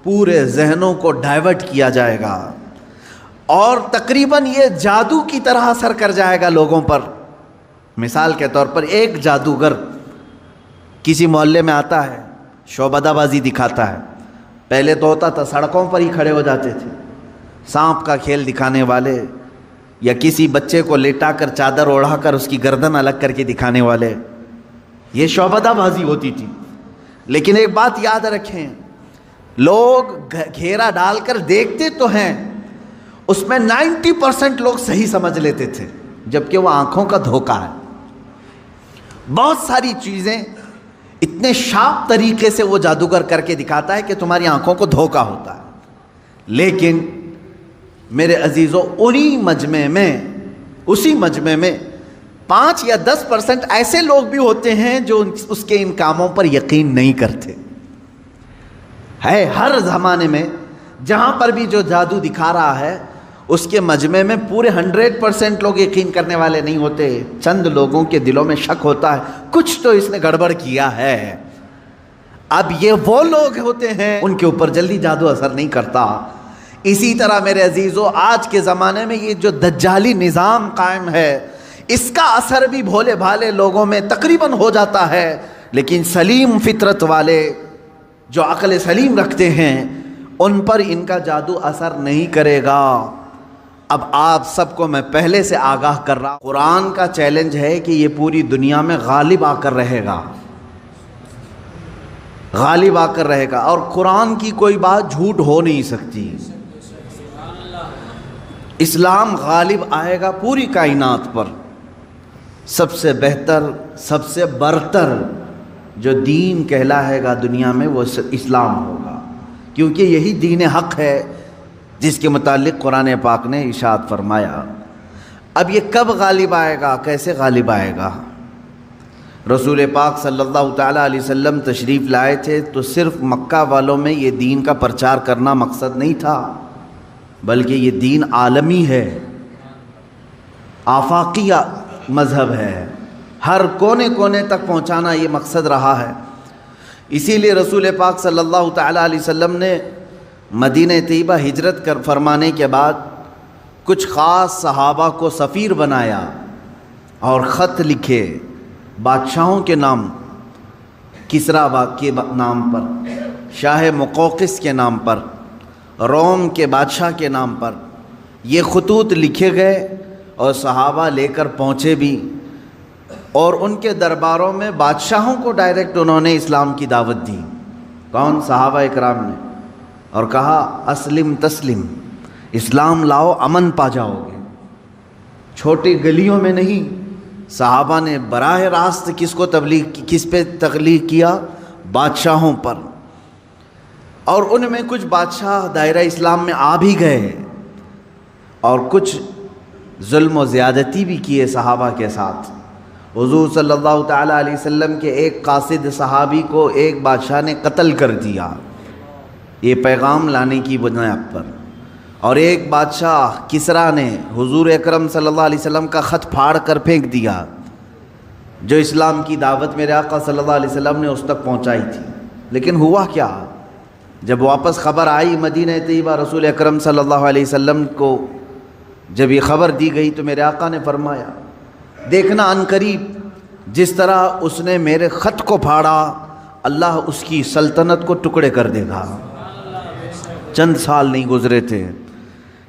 پورے ذہنوں کو ڈائیورٹ کیا جائے گا اور تقریباً یہ جادو کی طرح اثر کر جائے گا لوگوں پر۔ مثال کے طور پر ایک جادوگر کسی محلے میں آتا ہے، شعبدہ بازی دکھاتا ہے۔ پہلے تو ہوتا تھا سڑکوں پر ہی کھڑے ہو جاتے تھے، سانپ کا کھیل دکھانے والے، یا کسی بچے کو لیٹا کر چادر اوڑھا کر اس کی گردن الگ کر کے دکھانے والے، یہ شعبدہ بازی ہوتی تھی۔ لیکن ایک بات یاد رکھیں، لوگ گھیرا ڈال کر دیکھتے تو ہیں، اس میں 90% لوگ صحیح سمجھ لیتے تھے، جبکہ وہ آنکھوں کا دھوکہ ہے۔ بہت ساری چیزیں اتنے شارپ طریقے سے وہ جادوگر کر کے دکھاتا ہے کہ تمہاری آنکھوں کو دھوکہ ہوتا ہے۔ لیکن میرے عزیزوں، اسی مجمع میں 5 یا 10% ایسے لوگ بھی ہوتے ہیں جو اس کے ان کاموں پر یقین نہیں کرتے۔ ہے ہر زمانے میں جہاں پر بھی جو جادو دکھا رہا ہے، اس کے مجمع میں پورے 100% لوگ یقین کرنے والے نہیں ہوتے۔ چند لوگوں کے دلوں میں شک ہوتا ہے، کچھ تو اس نے گڑبڑ کیا ہے۔ اب یہ وہ لوگ ہوتے ہیں ان کے اوپر جلدی جادو اثر نہیں کرتا۔ اسی طرح میرے عزیزو، آج کے زمانے میں یہ جو دجالی نظام قائم ہے، اس کا اثر بھی بھولے بھالے لوگوں میں تقریباً ہو جاتا ہے، لیکن سلیم فطرت والے جو عقل سلیم رکھتے ہیں ان پر ان کا جادو اثر نہیں کرے گا۔ اب آپ سب کو میں پہلے سے آگاہ کر رہا ہوں، قرآن کا چیلنج ہے کہ یہ پوری دنیا میں غالب آ کر رہے گا، غالب آ کر رہے گا، اور قرآن کی کوئی بات جھوٹ ہو نہیں سکتی۔ اسلام غالب آئے گا پوری کائنات پر۔ سب سے بہتر، سب سے برتر جو دین کہلائے گا دنیا میں وہ اسلام ہوگا، کیونکہ یہی دین حق ہے جس کے متعلق قرآن پاک نے ارشاد فرمایا۔ اب یہ کب غالب آئے گا، کیسے غالب آئے گا؟ رسول پاک صلی اللہ تعالیٰ علیہ وسلم تشریف لائے تھے تو صرف مکہ والوں میں یہ دین کا پرچار کرنا مقصد نہیں تھا، بلکہ یہ دین عالمی ہے، آفاقی مذہب ہے، ہر کونے کونے تک پہنچانا یہ مقصد رہا ہے۔ اسی لیے رسول پاک صلی اللہ تعالیٰ علیہ وسلم نے مدینہ طیبہ ہجرت فرمانے کے بعد کچھ خاص صحابہ کو سفیر بنایا اور خط لکھے بادشاہوں کے نام، کسریٰ کے نام پر، شاہ مقوقس کے نام پر، روم کے بادشاہ کے نام پر یہ خطوط لکھے گئے، اور صحابہ لے کر پہنچے بھی، اور ان کے درباروں میں بادشاہوں کو ڈائریکٹ انہوں نے اسلام کی دعوت دی۔ کون؟ صحابہ اکرام نے، اور کہا اسلم تسلم، اسلام لاؤ امن پا جاؤ گے۔ چھوٹی گلیوں میں نہیں، صحابہ نے براہ راست کس پہ تبلیغ کیا؟ بادشاہوں پر۔ اور ان میں کچھ بادشاہ دائرہ اسلام میں آ بھی گئے، اور کچھ ظلم و زیادتی بھی کیے صحابہ کے ساتھ۔ حضور صلی اللہ تعالیٰ علیہ وسلم کے ایک قاصد صحابی کو ایک بادشاہ نے قتل کر دیا، یہ پیغام لانے کی بنیاد پر، اور ایک بادشاہ کسریٰ نے حضور اکرم صلی اللہ علیہ وسلم کا خط پھاڑ کر پھینک دیا، جو اسلام کی دعوت میرے آقا صلی اللہ علیہ وسلم نے اس تک پہنچائی تھی۔ لیکن ہوا کیا؟ جب واپس خبر آئی مدینہ طیبہ، رسول اکرم صلی اللہ علیہ وسلم کو جب یہ خبر دی گئی تو میرے آقا نے فرمایا، دیکھنا عنقریب جس طرح اس نے میرے خط کو پھاڑا، اللہ اس کی سلطنت کو ٹکڑے کر دے گا۔ چند سال نہیں گزرے تھے،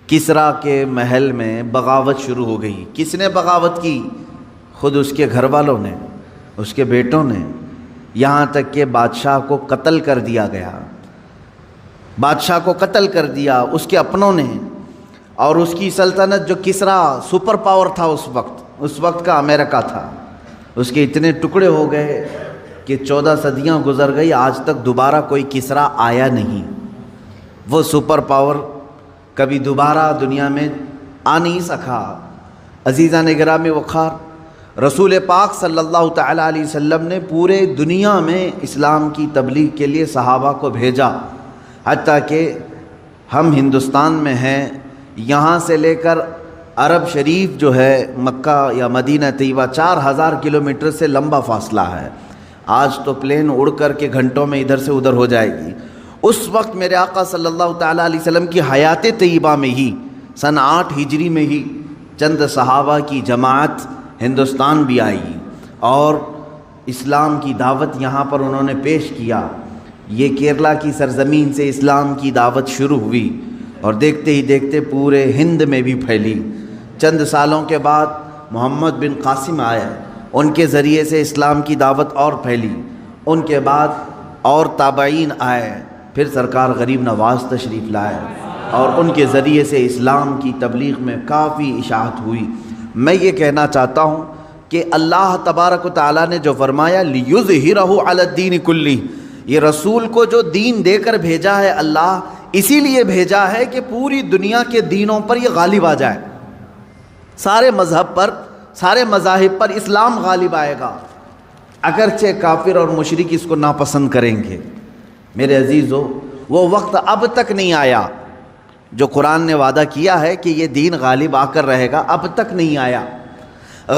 کسریٰ کے محل میں بغاوت شروع ہو گئی۔ کس نے بغاوت کی؟ خود اس کے گھر والوں نے، اس کے بیٹوں نے، یہاں تک کہ بادشاہ کو قتل کر دیا گیا، بادشاہ کو قتل کر دیا اس کے اپنوں نے۔ اور اس کی سلطنت، جو کسریٰ سپر پاور تھا اس وقت کا امریکہ تھا، اس کے اتنے ٹکڑے ہو گئے کہ 14 صدیاں گزر گئی، آج تک دوبارہ کوئی کسریٰ آیا نہیں۔ وہ سپر پاور کبھی دوبارہ دنیا میں آ نہیں سکا۔ عزیزان گرامی وقار، رسول پاک صلی اللہ تعالیٰ علیہ وسلم نے پورے دنیا میں اسلام کی تبلیغ کے لیے صحابہ کو بھیجا، حتیٰ کہ ہم ہندوستان میں ہیں، یہاں سے لے کر عرب شریف جو ہے مکہ یا مدینہ طیبہ 4000 کلومیٹر سے لمبا فاصلہ ہے۔ آج تو پلین اڑ کر کے گھنٹوں میں ادھر سے ادھر ہو جائے گی، اس وقت میرے آقا صلی اللہ تعالیٰ علیہ وسلم کی حیات طیبہ میں ہی سن 8 ہجری میں ہی چند صحابہ کی جماعت ہندوستان بھی آئی اور اسلام کی دعوت یہاں پر انہوں نے پیش کیا۔ یہ کیرلا کی سرزمین سے اسلام کی دعوت شروع ہوئی اور دیکھتے ہی دیکھتے پورے ہند میں بھی پھیلی۔ چند سالوں کے بعد محمد بن قاسم آئے، ان کے ذریعے سے اسلام کی دعوت اور پھیلی۔ ان کے بعد اور تابعین آئے، پھر سرکار غریب نواز تشریف لائے اور ان کے ذریعے سے اسلام کی تبلیغ میں کافی اشاعت ہوئی۔ میں یہ کہنا چاہتا ہوں کہ اللہ تبارک و تعالیٰ نے جو فرمایا لِيُظْهِرَهُ عَلَى الدِّينِ كُلِّهِ، یہ رسول کو جو دین دے کر بھیجا ہے اللہ اسی لیے بھیجا ہے کہ پوری دنیا کے دینوں پر یہ غالب آ جائے، سارے مذہب پر، سارے مذاہب پر اسلام غالب آئے گا، اگرچہ کافر اور مشرک اس کو ناپسند کریں گے۔ میرے عزیزو، وہ وقت اب تک نہیں آیا جو قرآن نے وعدہ کیا ہے کہ یہ دین غالب آ کر رہے گا، اب تک نہیں آیا۔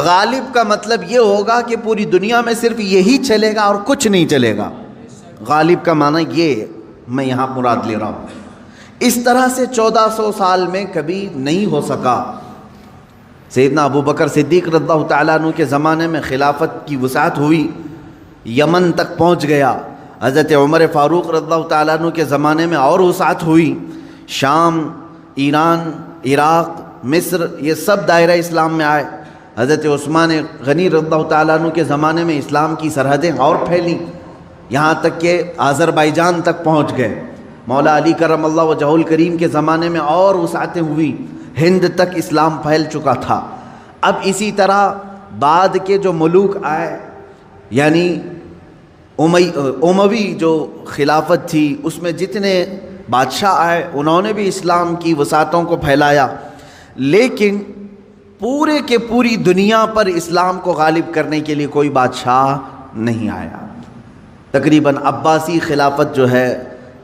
غالب کا مطلب یہ ہوگا کہ پوری دنیا میں صرف یہی چلے گا اور کچھ نہیں چلے گا۔ غالب کا معنی یہ میں یہاں مراد لے رہا ہوں۔ اس طرح سے 1400 سال میں کبھی نہیں ہو سکا۔ سیدنا ابو بکر صدیق رضی اللہ تعالیٰ عنہ کے زمانے میں خلافت کی وسعت ہوئی، یمن تک پہنچ گیا۔ حضرت عمر فاروق رضی اللہ تعالیٰ عنہ کے زمانے میں اور وسعت ہوئی، شام، ایران، عراق، مصر، یہ سب دائرہ اسلام میں آئے۔ حضرت عثمان غنی رضی اللہ تعالیٰ عنہ کے زمانے میں اسلام کی سرحدیں اور پھیلیں، یہاں تک کہ آذربائیجان تک پہنچ گئے۔ مولا علی کرم اللہ وجہہ الکریم کے زمانے میں اور وسعتیں ہوئی، ہند تک اسلام پھیل چکا تھا۔ اب اسی طرح بعد کے جو ملوک آئے، یعنی اموی جو خلافت تھی، اس میں جتنے بادشاہ آئے انہوں نے بھی اسلام کی وسعتوں کو پھیلایا، لیکن پورے کے پوری دنیا پر اسلام کو غالب کرنے کے لیے کوئی بادشاہ نہیں آیا۔ تقریباً عباسی خلافت جو ہے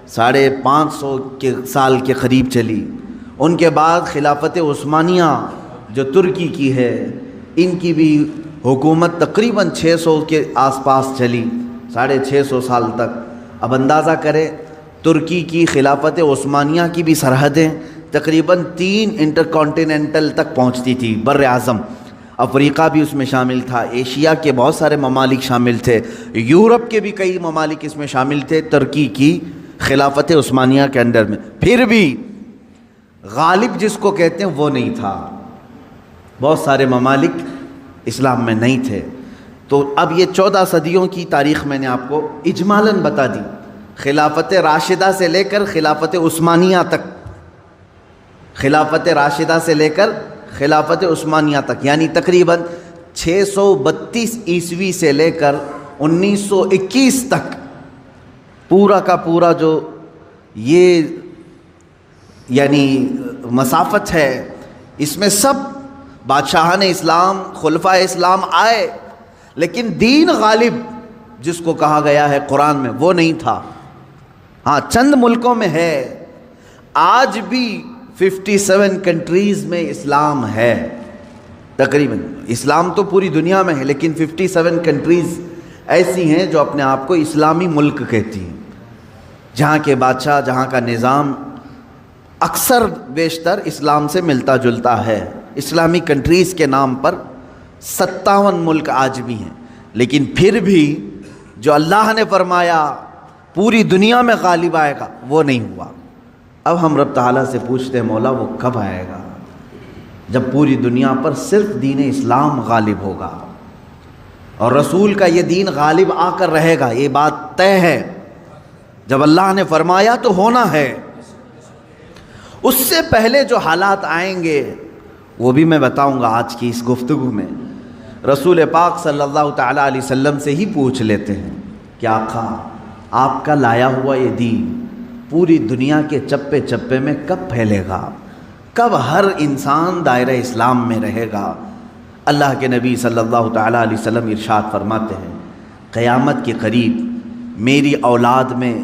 550 سال کے قریب چلی۔ ان کے بعد خلافت عثمانیہ جو ترکی کی ہے، ان کی بھی حکومت تقریباً 600 کے آس پاس چلی، 650 سال تک۔ اب اندازہ کریں ترکی کی خلافت عثمانیہ کی بھی سرحدیں تقریباً 3 انٹرکانٹیننٹل تک پہنچتی تھی، بر اعظم۔ افریقہ بھی اس میں شامل تھا، ایشیا کے بہت سارے ممالک شامل تھے، یورپ کے بھی کئی ممالک اس میں شامل تھے ترکی کی خلافت عثمانیہ کے انڈر میں۔ پھر بھی غالب جس کو کہتے ہیں وہ نہیں تھا، بہت سارے ممالک اسلام میں نہیں تھے۔ تو اب یہ 14 صدیوں کی تاریخ میں نے آپ کو اجمالاً بتا دی، خلافت راشدہ سے لے کر خلافت عثمانیہ تک، خلافت راشدہ سے لے کر خلافت عثمانیہ تک، یعنی تقریباً 632 عیسوی سے لے کر 1921 تک پورا کا پورا جو یہ یعنی مسافت ہے، اس میں سب بادشاہان اسلام، خلفائے اسلام آئے، لیکن دین غالب جس کو کہا گیا ہے قرآن میں وہ نہیں تھا۔ ہاں چند ملکوں میں ہے، آج بھی 57 کنٹریز میں اسلام ہے تقریباً۔ اسلام تو پوری دنیا میں ہے، لیکن 57 کنٹریز ایسی ہیں جو اپنے آپ کو اسلامی ملک کہتی ہیں، جہاں کے بادشاہ، جہاں کا نظام اکثر بیشتر اسلام سے ملتا جلتا ہے۔ اسلامی کنٹریز کے نام پر 57 ملک آج بھی ہیں، لیکن پھر بھی جو اللہ نے فرمایا پوری دنیا میں غالب آئے گا وہ نہیں ہوا۔ اب ہم رب تعالیٰ سے پوچھتے ہیں مولا وہ کب آئے گا؟ جب پوری دنیا پر صرف دین اسلام غالب ہوگا اور رسول کا یہ دین غالب آ کر رہے گا، یہ بات طے ہے۔ جب اللہ نے فرمایا تو ہونا ہے۔ اس سے پہلے جو حالات آئیں گے وہ بھی میں بتاؤں گا آج کی اس گفتگو میں۔ رسول پاک صلی اللہ تعالیٰ علیہ وسلم سے ہی پوچھ لیتے ہیں کہ آقا آپ کا لایا ہوا یہ دین پوری دنیا کے چپے چپے میں کب پھیلے گا؟ کب ہر انسان دائرہ اسلام میں رہے گا؟ اللہ کے نبی صلی اللہ تعالیٰ علیہ وسلم ارشاد فرماتے ہیں قیامت کے قریب میری اولاد میں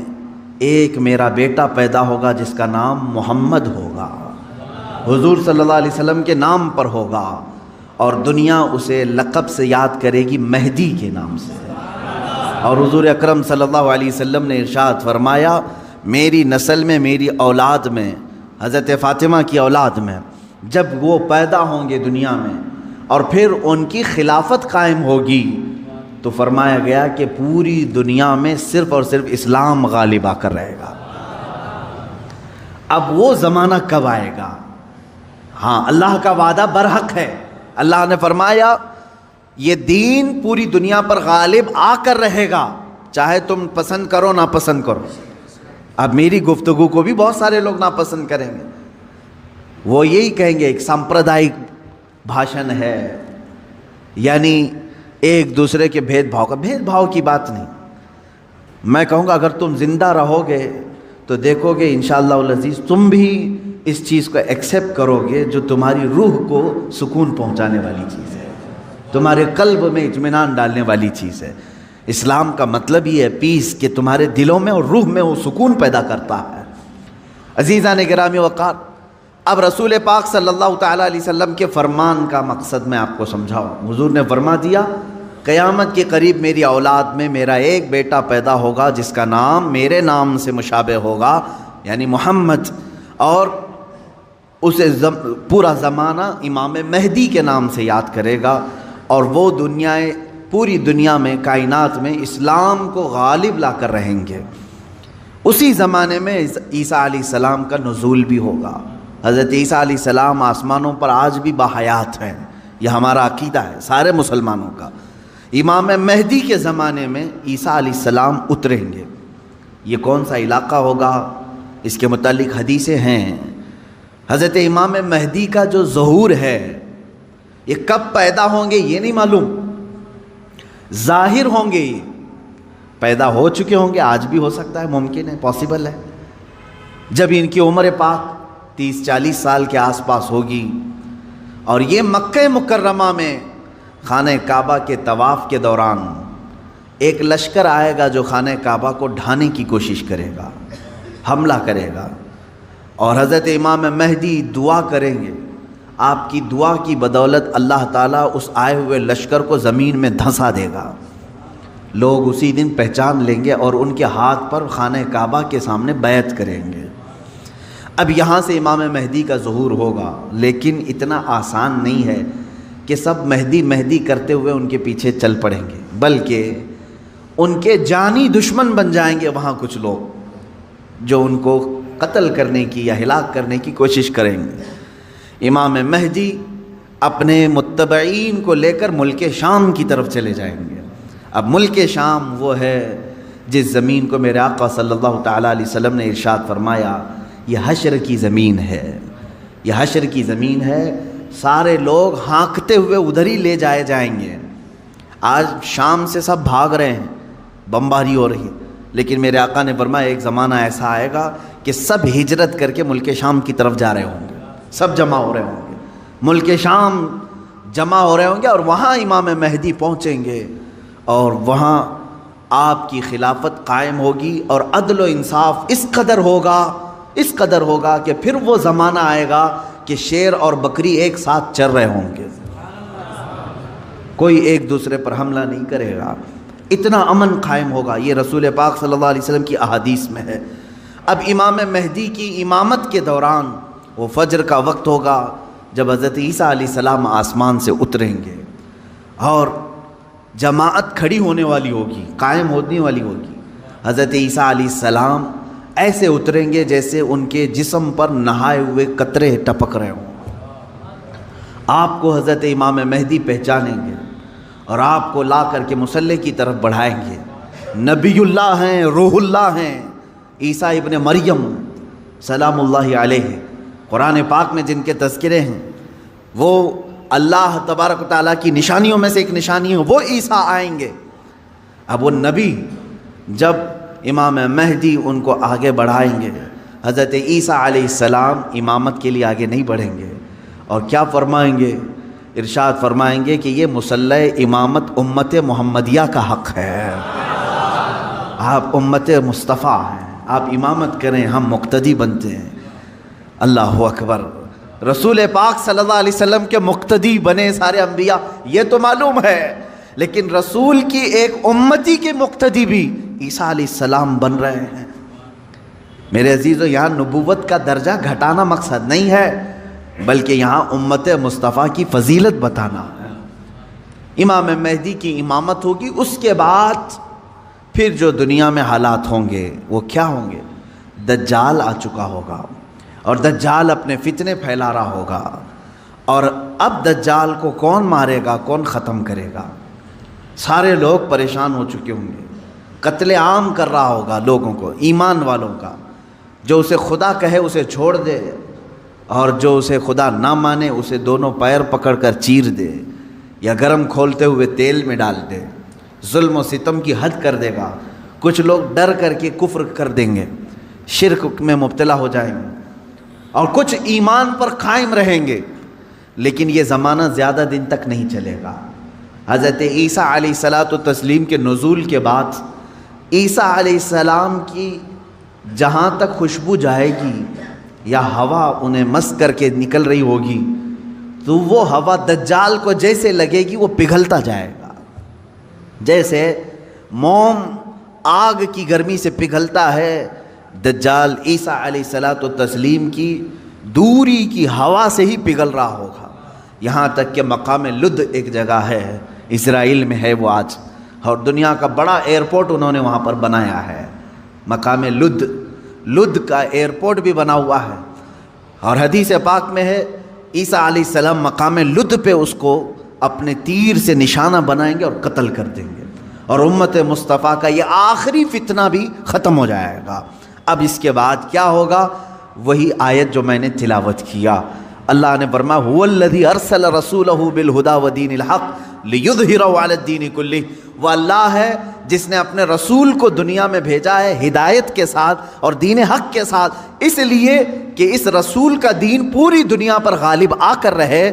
ایک میرا بیٹا پیدا ہوگا جس کا نام محمد ہوگا، حضور صلی اللہ علیہ وسلم کے نام پر ہوگا، اور دنیا اسے لقب سے یاد کرے گی مہدی کے نام سے۔ اور حضور اکرم صلی اللہ علیہ وسلم نے ارشاد فرمایا میری نسل میں، میری اولاد میں، حضرت فاطمہ کی اولاد میں جب وہ پیدا ہوں گے دنیا میں اور پھر ان کی خلافت قائم ہوگی، تو فرمایا گیا کہ پوری دنیا میں صرف اور صرف اسلام غالب آ کر رہے گا۔ اب وہ زمانہ کب آئے گا؟ ہاں، اللہ کا وعدہ برحق ہے۔ اللہ نے فرمایا یہ دین پوری دنیا پر غالب آ کر رہے گا، چاہے تم پسند کرو نہ پسند کرو۔ اب میری گفتگو کو بھی بہت سارے لوگ ناپسند کریں گے، وہ یہی کہیں گے ایک سمپردائک بھاشن ہے، یعنی ایک دوسرے کے بھید بھاؤ کی بات نہیں۔ میں کہوں گا اگر تم زندہ رہو گے تو دیکھو گے انشاءاللہ العزیز تم بھی اس چیز کو ایکسیپٹ کرو گے جو تمہاری روح کو سکون پہنچانے والی چیز ہے، تمہارے قلب میں اطمینان ڈالنے والی چیز ہے۔ اسلام کا مطلب یہ ہے پیس، کہ تمہارے دلوں میں اور روح میں وہ سکون پیدا کرتا ہے۔ عزیزان گرامی وقار، اب رسول پاک صلی اللہ تعالیٰ علیہ وسلم کے فرمان کا مقصد میں آپ کو سمجھاؤں۔ حضور نے فرما دیا قیامت کے قریب میری اولاد میں میرا ایک بیٹا پیدا ہوگا جس کا نام میرے نام سے مشابہ ہوگا، یعنی محمد، اور اسے پورا زمانہ امام مہدی کے نام سے یاد کرے گا، اور وہ پوری دنیا میں، کائنات میں اسلام کو غالب لا کر رہیں گے۔ اسی زمانے میں عیسیٰ علیہ السلام کا نزول بھی ہوگا۔ حضرت عیسیٰ علیہ السلام آسمانوں پر آج بھی باحیات ہیں، یہ ہمارا عقیدہ ہے سارے مسلمانوں کا۔ امام مہدی کے زمانے میں عیسیٰ علیہ السلام اتریں گے۔ یہ کون سا علاقہ ہوگا، اس کے متعلق حدیثیں ہیں۔ حضرت امام مہدی کا جو ظہور ہے یہ کب پیدا ہوں گے یہ نہیں معلوم، ظاہر ہوں گے، یہ پیدا ہو چکے ہوں گے، آج بھی ہو سکتا ہے، ممکن ہے، پاسبل ہے۔ جب ان کی عمر پاک 30-40 سال کے آس پاس ہوگی اور یہ مکہ مکرمہ میں خانہ کعبہ کے طواف کے دوران ایک لشکر آئے گا جو خانہ کعبہ کو ڈھانے کی کوشش کرے گا، حملہ کرے گا، اور حضرت امام مہدی دعا کریں گے۔ آپ کی دعا کی بدولت اللہ تعالیٰ اس آئے ہوئے لشکر کو زمین میں دھنسا دے گا۔ لوگ اسی دن پہچان لیں گے اور ان کے ہاتھ پر خانہ کعبہ کے سامنے بیعت کریں گے۔ اب یہاں سے امام مہدی کا ظہور ہوگا، لیکن اتنا آسان نہیں ہے کہ سب مہدی مہدی کرتے ہوئے ان کے پیچھے چل پڑیں گے، بلکہ ان کے جانی دشمن بن جائیں گے وہاں کچھ لوگ جو ان کو قتل کرنے کی یا ہلاک کرنے کی کوشش کریں گے۔ امام مہدی اپنے متبعین کو لے کر ملک شام کی طرف چلے جائیں گے۔ اب ملک شام وہ ہے جس زمین کو میرے آقا صلی اللہ تعالیٰ علیہ وسلم نے ارشاد فرمایا یہ حشر کی زمین ہے، یہ حشر کی زمین ہے، سارے لوگ ہانکتے ہوئے ادھر ہی لے جائے جائیں گے۔ آج شام سے سب بھاگ رہے ہیں، بمباری ہو رہی ہے، لیکن میرے آقا نے فرمایا ایک زمانہ ایسا آئے گا کہ سب ہجرت کر کے ملک شام کی طرف جا رہے ہوں گے، سب جمع ہو رہے ہوں گے، ملک شام جمع ہو رہے ہوں گے، اور وہاں امام مہدی پہنچیں گے، اور وہاں آپ کی خلافت قائم ہوگی، اور عدل و انصاف اس قدر ہوگا کہ پھر وہ زمانہ آئے گا کہ شیر اور بکری ایک ساتھ چر رہے ہوں گے، کوئی ایک دوسرے پر حملہ نہیں کرے گا، اتنا امن قائم ہوگا۔ یہ رسول پاک صلی اللہ علیہ وسلم کی احادیث میں ہے۔ اب امام مہدی کی امامت کے دوران وہ فجر کا وقت ہوگا جب حضرت عیسیٰ علیہ السلام آسمان سے اتریں گے، اور جماعت کھڑی ہونے والی ہوگی، قائم ہونے والی ہوگی۔ حضرت عیسیٰ علیہ السلام ایسے اتریں گے جیسے ان کے جسم پر نہائے ہوئے قطرے ٹپک رہے ہوں۔ آپ کو حضرت امام مہدی پہچانیں گے اور آپ کو لا کر کے مصلی کی طرف بڑھائیں گے۔ نبی اللہ ہیں، روح اللہ ہیں، عیسیٰ ابن مریم سلام اللہ علیہ، قرآن پاک میں جن کے تذکرے ہیں، وہ اللہ تبارک و تعالیٰ کی نشانیوں میں سے ایک نشانی ہے، وہ عیسیٰ آئیں گے۔ اب وہ نبی جب امام مہدی ان کو آگے بڑھائیں گے، حضرت عیسیٰ علیہ السلام امامت کے لیے آگے نہیں بڑھیں گے، اور کیا فرمائیں گے؟ ارشاد فرمائیں گے کہ یہ مصلی امامت امت محمدیہ کا حق ہے، آپ امت مصطفیٰ ہیں، آپ امامت کریں، ہم مقتدی بنتے ہیں۔ اللہ اکبر، رسول پاک صلی اللہ علیہ وسلم کے مقتدی بنے سارے انبیاء، یہ تو معلوم ہے، لیکن رسول کی ایک امتی کے مقتدی بھی عیسیٰ علیہ السلام بن رہے ہیں۔ میرے عزیزو، یہاں نبوت کا درجہ گھٹانا مقصد نہیں ہے، بلکہ یہاں امت مصطفیٰ کی فضیلت بتانا ہے۔ امام مہدی کی امامت ہوگی، اس کے بعد پھر جو دنیا میں حالات ہوں گے وہ کیا ہوں گے؟ دجال آ چکا ہوگا اور دجال اپنے فتنے پھیلا رہا ہوگا، اور اب دجال کو کون مارے گا، کون ختم کرے گا؟ سارے لوگ پریشان ہو چکے ہوں گے، قتل عام کر رہا ہوگا لوگوں کو، ایمان والوں کا۔ جو اسے خدا کہے اسے چھوڑ دے، اور جو اسے خدا نہ مانے اسے دونوں پیر پکڑ کر چیر دے یا گرم کھولتے ہوئے تیل میں ڈال دے، ظلم و ستم کی حد کر دے گا۔ کچھ لوگ ڈر کر کے کفر کر دیں گے، شرک میں مبتلا ہو جائیں گے، اور کچھ ایمان پر قائم رہیں گے، لیکن یہ زمانہ زیادہ دن تک نہیں چلے گا۔ حضرت عیسیٰ علیہ الصلاۃ والتسلیم کے نزول کے بعد عیسیٰ علیہ السلام کی جہاں تک خوشبو جائے گی یا ہوا انہیں مس کر کے نکل رہی ہوگی، تو وہ ہوا دجال کو جیسے لگے گی وہ پگھلتا جائے گا، جیسے موم آگ کی گرمی سے پگھلتا ہے۔ دجال عیسیٰ علیہ الصلاۃ والتسلیم کی دوری کی ہوا سے ہی پگھل رہا ہوگا، یہاں تک کہ مقام لد ایک جگہ ہے، اسرائیل میں ہے وہ آج، اور دنیا کا بڑا ایئرپورٹ انہوں نے وہاں پر بنایا ہے، مقام لد کا ایئرپورٹ بھی بنا ہوا ہے۔ اور حدیث پاک میں ہے عیسیٰ علیہ السلام مقام لد پہ اس کو اپنے تیر سے نشانہ بنائیں گے اور قتل کر دیں گے، اور امت مصطفیٰ کا یہ آخری فتنہ بھی ختم ہو جائے گا۔ اب اس کے بعد کیا ہوگا؟ وہی آیت جو میں نے تلاوت کیا، اللہ نے فرمایا هو الذی ارسل رسولہ بالہدی ودین الحق لیظہرہ علی الدین کلہ، وہ اللہ ہے جس نے اپنے رسول کو دنیا میں بھیجا ہے ہدایت کے ساتھ اور دین حق کے ساتھ، اس لیے کہ اس رسول کا دین پوری دنیا پر غالب آ کر رہے۔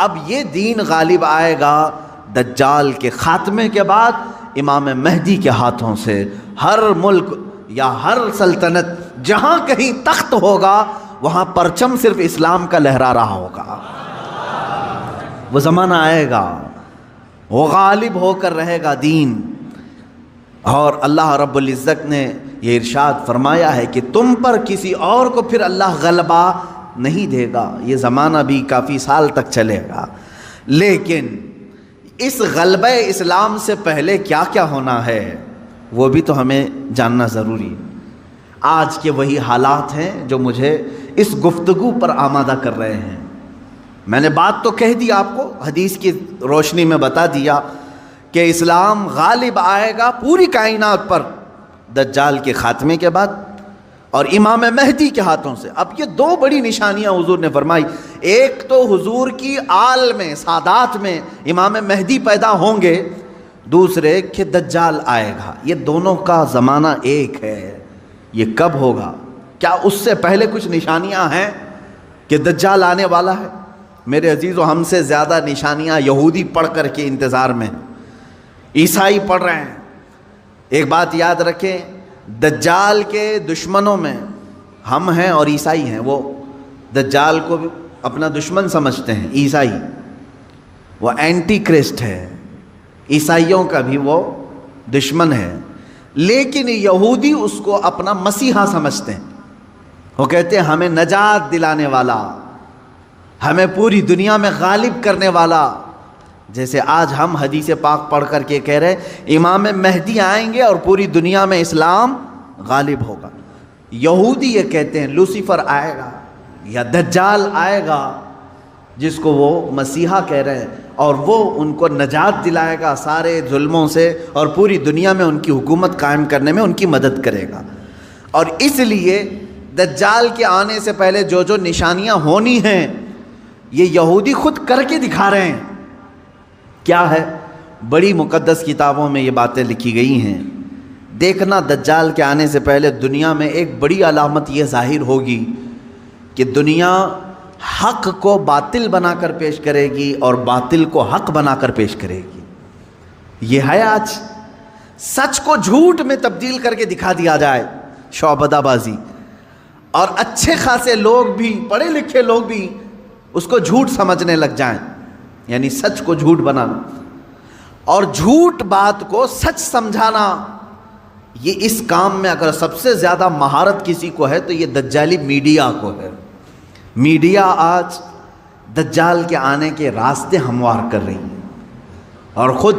اب یہ دین غالب آئے گا دجال کے خاتمے کے بعد امام مہدی کے ہاتھوں سے۔ ہر ملک یا ہر سلطنت جہاں کہیں تخت ہوگا وہاں پرچم صرف اسلام کا لہرا رہا ہوگا۔ وہ زمانہ آئے گا، وہ غالب ہو کر رہے گا دین، اور اللہ رب العزت نے یہ ارشاد فرمایا ہے کہ تم پر کسی اور کو پھر اللہ غلبہ نہیں دے گا۔ یہ زمانہ بھی کافی سال تک چلے گا، لیکن اس غلبہ اسلام سے پہلے کیا کیا ہونا ہے وہ بھی تو ہمیں جاننا ضروری ہے۔ آج کے وہی حالات ہیں جو مجھے اس گفتگو پر آمادہ کر رہے ہیں۔ میں نے بات تو کہہ دی آپ کو، حدیث کی روشنی میں بتا دیا کہ اسلام غالب آئے گا پوری کائنات پر دجال کے خاتمے کے بعد اور امام مہدی کے ہاتھوں سے۔ اب یہ دو بڑی نشانیاں حضور نے فرمائی، ایک تو حضور کی آل میں سادات میں امام مہدی پیدا ہوں گے، دوسرے کہ دجال آئے گا۔ یہ دونوں کا زمانہ ایک ہے۔ یہ کب ہوگا؟ کیا اس سے پہلے کچھ نشانیاں ہیں کہ دجال آنے والا ہے؟ میرے عزیزو، ہم سے زیادہ نشانیاں یہودی پڑھ کر کے انتظار میں، عیسائی پڑھ رہے ہیں۔ ایک بات یاد رکھیں، دجال کے دشمنوں میں ہم ہیں اور عیسائی ہیں۔ وہ دجال کو بھی اپنا دشمن سمجھتے ہیں، عیسائی، وہ اینٹی کرسٹ ہے، عیسائیوں کا بھی وہ دشمن ہے، لیکن یہودی اس کو اپنا مسیحا سمجھتے ہیں۔ وہ کہتے ہیں ہمیں نجات دلانے والا، ہمیں پوری دنیا میں غالب کرنے والا۔ جیسے آج ہم حدیث پاک پڑھ کر کے کہہ رہے ہیں امام مہدی آئیں گے اور پوری دنیا میں اسلام غالب ہوگا، یہودی یہ کہتے ہیں لوسیفر آئے گا یا دجال آئے گا، جس کو وہ مسیحا کہہ رہے ہیں، اور وہ ان کو نجات دلائے گا سارے ظلموں سے اور پوری دنیا میں ان کی حکومت قائم کرنے میں ان کی مدد کرے گا۔ اور اس لیے دجال کے آنے سے پہلے جو جو نشانیاں ہونی ہیں یہ یہودی خود کر کے دکھا رہے ہیں۔ کیا ہے؟ بڑی مقدس کتابوں میں یہ باتیں لکھی گئی ہیں۔ دیکھنا دجال کے آنے سے پہلے دنیا میں ایک بڑی علامت یہ ظاہر ہوگی کہ دنیا حق کو باطل بنا کر پیش کرے گی اور باطل کو حق بنا کر پیش کرے گی۔ یہ ہے آج، سچ کو جھوٹ میں تبدیل کر کے دکھا دیا جائے، شعبدہ بازی، اور اچھے خاصے لوگ بھی، پڑھے لکھے لوگ بھی اس کو جھوٹ سمجھنے لگ جائیں، یعنی سچ کو جھوٹ بنانا اور جھوٹ بات کو سچ سمجھانا، یہ اس کام میں اگر سب سے زیادہ مہارت کسی کو ہے تو یہ دجالی میڈیا کو ہے۔ میڈیا آج دجال کے آنے کے راستے ہموار کر رہی ہے، اور خود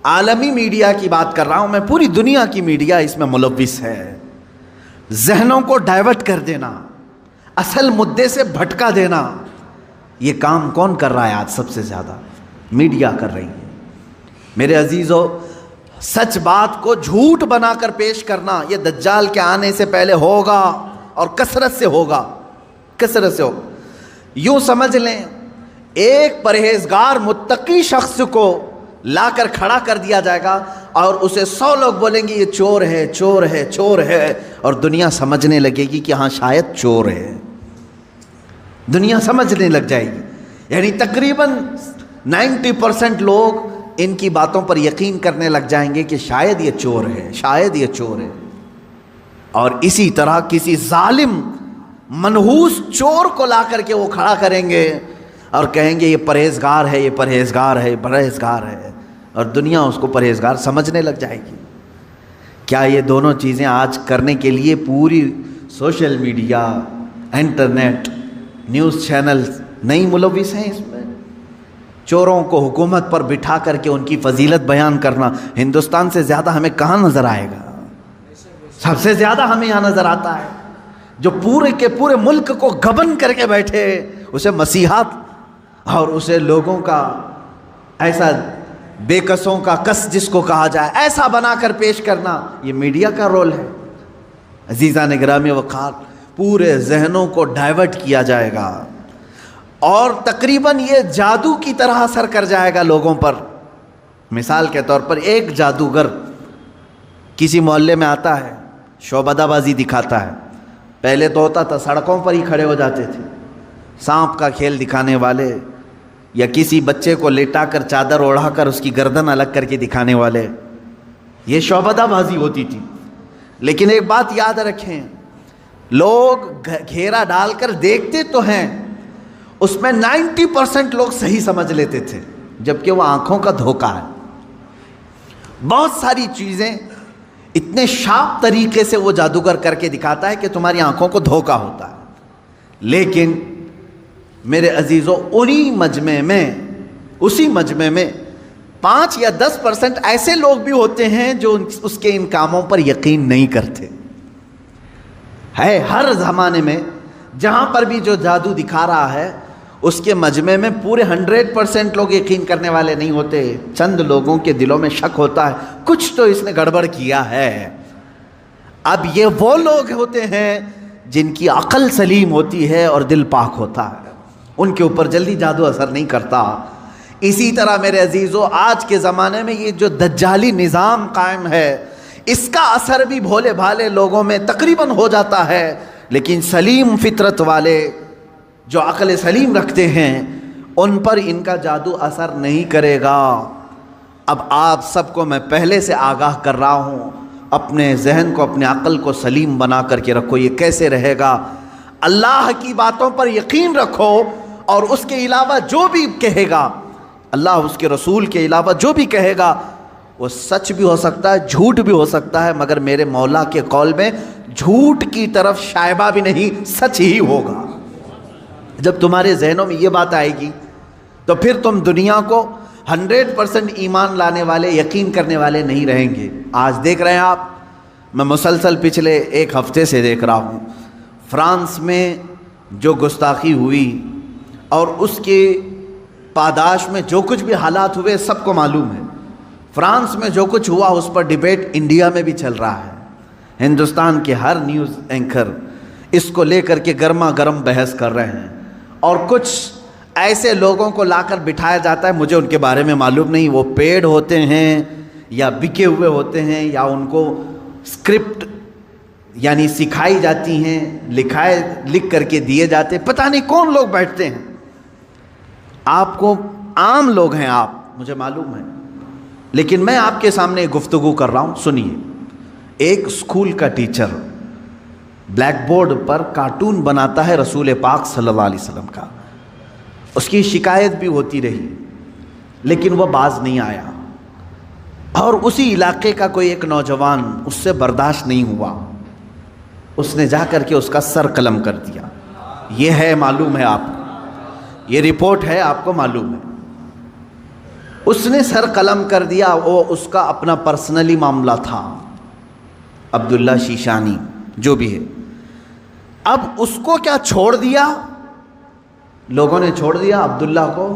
عالمی میڈیا کی بات کر رہا ہوں میں، پوری دنیا کی میڈیا اس میں ملوث ہے۔ ذہنوں کو ڈائیورٹ کر دینا، اصل مدے سے بھٹکا دینا، یہ کام کون کر رہا ہے آج سب سے زیادہ؟ میڈیا کر رہی ہے۔ میرے عزیزو، سچ بات کو جھوٹ بنا کر پیش کرنا یہ دجال کے آنے سے پہلے ہوگا، اور کثرت سے ہوگا، کثرت سے ہوگا۔ یوں سمجھ لیں ایک پرہیزگار متقی شخص کو لا کر کھڑا کر دیا جائے گا اور اسے 100 لوگ بولیں گے یہ چور ہے، چور ہے، چور ہے، اور دنیا سمجھنے لگے گی کہ ہاں شاید چور ہے، دنیا سمجھنے لگ جائے گی۔ یعنی تقریباً 90% لوگ ان کی باتوں پر یقین کرنے لگ جائیں گے کہ شاید یہ چور ہے، شاید یہ چور ہے۔ اور اسی طرح کسی ظالم منحوس چور کو لا کر کے وہ کھڑا کریں گے اور کہیں گے یہ پرہیزگار ہے، یہ پرہیزگار ہے، پرہیزگار ہے، اور دنیا اس کو پرہیزگار سمجھنے لگ جائے گی۔ کیا یہ دونوں چیزیں آج کرنے کے لیے پوری social media, internet, news channels نہیں ملوث ہیں اس میں؟ چوروں کو حکومت پر بٹھا کر کے ان کی فضیلت بیان کرنا ہندوستان سے زیادہ ہمیں کہاں نظر آئے گا؟ سب سے زیادہ ہمیں یہاں نظر آتا ہے جو پورے کے پورے ملک کو گبن کر کے بیٹھے، اسے مسیحات اور اسے لوگوں کا ایسا بے کسوں کا کس جس کو کہا جائے ایسا بنا کر پیش کرنا، یہ میڈیا کا رول ہے۔ عزیزان گرامی وقار، پورے ذہنوں کو ڈائیورٹ کیا جائے گا، اور تقریباً یہ جادو کی طرح اثر کر جائے گا لوگوں پر۔ مثال کے طور پر ایک جادوگر کسی محلے میں آتا ہے، شعبدہ بازی دکھاتا ہے۔ پہلے تو ہوتا تھا سڑکوں پر ہی کھڑے ہو جاتے تھے، سانپ کا کھیل دکھانے والے، یا کسی بچے کو لیٹا کر چادر اوڑھا کر اس کی گردن الگ کر کے دکھانے والے، یہ شعبدہ بازی ہوتی تھی۔ لیکن ایک بات یاد رکھیں، لوگ گھیرا ڈال کر دیکھتے تو ہیں، اس میں 90% لوگ صحیح سمجھ لیتے تھے، جبکہ وہ آنکھوں کا دھوکہ ہے۔ بہت ساری چیزیں اتنے شارپ طریقے سے وہ جادوگر کر کے دکھاتا ہے کہ تمہاری آنکھوں کو دھوکہ ہوتا ہے۔ لیکن میرے عزیزو، اسی مجمع میں 5 یا 10% ایسے لوگ بھی ہوتے ہیں جو اس کے ان کاموں پر یقین نہیں کرتے۔ ہے ہر زمانے میں جہاں پر بھی جو جادو دکھا رہا ہے اس کے مجمع میں پورے 100% لوگ یقین کرنے والے نہیں ہوتے، چند لوگوں کے دلوں میں شک ہوتا ہے کچھ تو اس نے گڑبڑ کیا ہے۔ اب یہ وہ لوگ ہوتے ہیں جن کی عقل سلیم ہوتی ہے اور دل پاک ہوتا ہے، ان کے اوپر جلدی جادو اثر نہیں کرتا۔ اسی طرح میرے عزیزو، آج کے زمانے میں یہ جو دجالی نظام قائم ہے اس کا اثر بھی بھولے بھالے لوگوں میں تقریباً ہو جاتا ہے، لیکن سلیم فطرت والے جو عقل سلیم رکھتے ہیں ان پر ان کا جادو اثر نہیں کرے گا۔ اب آپ سب کو میں پہلے سے آگاہ کر رہا ہوں، اپنے ذہن کو، اپنے عقل کو سلیم بنا کر کے رکھو۔ یہ کیسے رہے گا؟ اللہ کی باتوں پر یقین رکھو، اور اس کے علاوہ جو بھی کہے گا، اللہ اس کے رسول کے علاوہ جو بھی کہے گا وہ سچ بھی ہو سکتا ہے، جھوٹ بھی ہو سکتا ہے، مگر میرے مولا کے قول میں جھوٹ کی طرف شائبہ بھی نہیں، سچ ہی ہوگا۔ جب تمہارے ذہنوں میں یہ بات آئے گی تو پھر تم دنیا کو 100% ایمان لانے والے، یقین کرنے والے نہیں رہیں گے۔ آج دیکھ رہے ہیں آپ، میں مسلسل پچھلے 1 ہفتے سے دیکھ رہا ہوں، فرانس میں جو گستاخی ہوئی اور اس کے پاداش میں جو کچھ بھی حالات ہوئے سب کو معلوم ہے۔ فرانس میں جو کچھ ہوا اس پر ڈیبیٹ انڈیا میں بھی چل رہا ہے۔ ہندوستان کے ہر نیوز اینکر اس کو لے کر کے گرما گرم بحث کر رہے ہیں، اور کچھ ایسے لوگوں کو لا کر بٹھایا جاتا ہے، مجھے ان کے بارے میں معلوم نہیں، وہ پیڈ ہوتے ہیں یا بکے ہوئے ہوتے ہیں، یا ان کو اسکرپٹ یعنی سکھائی جاتی ہیں، لکھ کر کے دیے جاتے، پتہ نہیں کون لوگ بیٹھتے ہیں۔ آپ کو عام لوگ ہیں آپ، مجھے معلوم ہے، لیکن میں آپ کے سامنے گفتگو کر رہا ہوں، سنیے۔ ایک اسکول کا ٹیچر بلیک بورڈ پر کارٹون بناتا ہے رسول پاک صلی اللہ علیہ وسلم کا، اس کی شکایت بھی ہوتی رہی لیکن وہ باز نہیں آیا۔ اور اسی علاقے کا کوئی ایک نوجوان اس سے برداشت نہیں ہوا، اس نے جا کر کے اس کا سر قلم کر دیا۔ یہ ہے، معلوم ہے آپ کو، یہ رپورٹ ہے، آپ کو معلوم ہے۔ اس نے سر قلم کر دیا، وہ اس کا اپنا پرسنلی معاملہ تھا، عبداللہ شیشانی جو بھی ہے۔ اب اس کو کیا چھوڑ دیا، لوگوں نے چھوڑ دیا عبداللہ کو،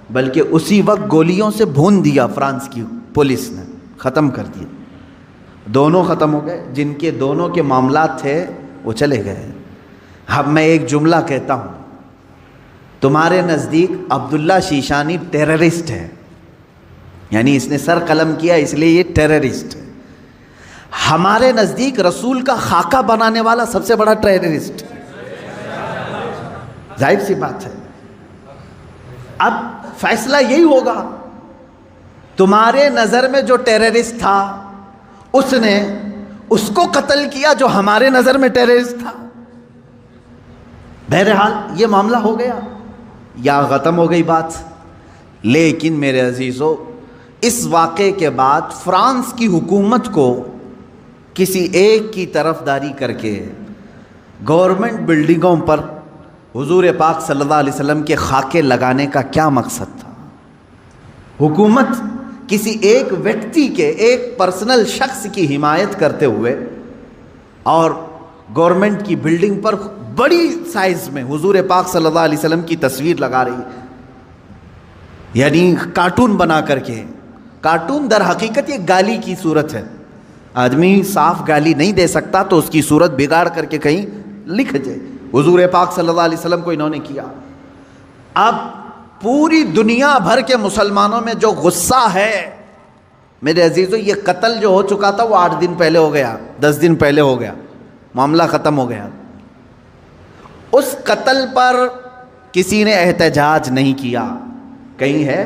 بلکہ اسی وقت گولیوں سے بھون دیا فرانس کی پولیس نے، ختم کر دیا۔ دونوں ختم ہو گئے، جن کے دونوں کے معاملات تھے وہ چلے گئے۔ اب میں ایک جملہ کہتا ہوں، تمہارے نزدیک عبداللہ شیشانی ٹیررسٹ ہے، یعنی اس نے سر قلم کیا اس لیے یہ ٹیررسٹ ہے۔ ہمارے نزدیک رسول کا خاکہ بنانے والا سب سے بڑا ٹیررسٹ، ظاہر سی بات ہے۔ اب فیصلہ یہی ہوگا، تمہارے نظر میں جو ٹیررسٹ تھا اس نے اس کو قتل کیا جو ہمارے نظر میں ٹیررسٹ تھا۔ بہرحال یہ معاملہ ہو گیا یا ختم ہو گئی بات۔ لیکن میرے عزیزو، اس واقعے کے بعد فرانس کی حکومت کو کسی ایک کی طرفداری کر کے گورنمنٹ بلڈنگوں پر حضور پاک صلی اللہ علیہ وسلم کے خاکے لگانے کا کیا مقصد تھا؟ حکومت کسی ایک ویکتی کے، ایک پرسنل شخص کی حمایت کرتے ہوئے اور گورنمنٹ کی بلڈنگ پر بڑی سائز میں حضور پاک صلی اللہ علیہ وسلم کی تصویر لگا رہی ہے، یعنی کارٹون بنا کر کے۔ کارٹون در حقیقت یہ گالی کی صورت ہے، آدمی صاف گالی نہیں دے سکتا تو اس کی صورت بگاڑ کر کے کہیں لکھ جائے، حضور پاک صلی اللہ علیہ وسلم کو انہوں نے کیا۔ اب پوری دنیا بھر کے مسلمانوں میں جو غصہ ہے میرے عزیزو، یہ قتل جو ہو چکا تھا وہ 8 دن پہلے ہو گیا، 10 دن پہلے ہو گیا، معاملہ ختم ہو گیا۔ اس قتل پر کسی نے احتجاج نہیں کیا، کہیں ہے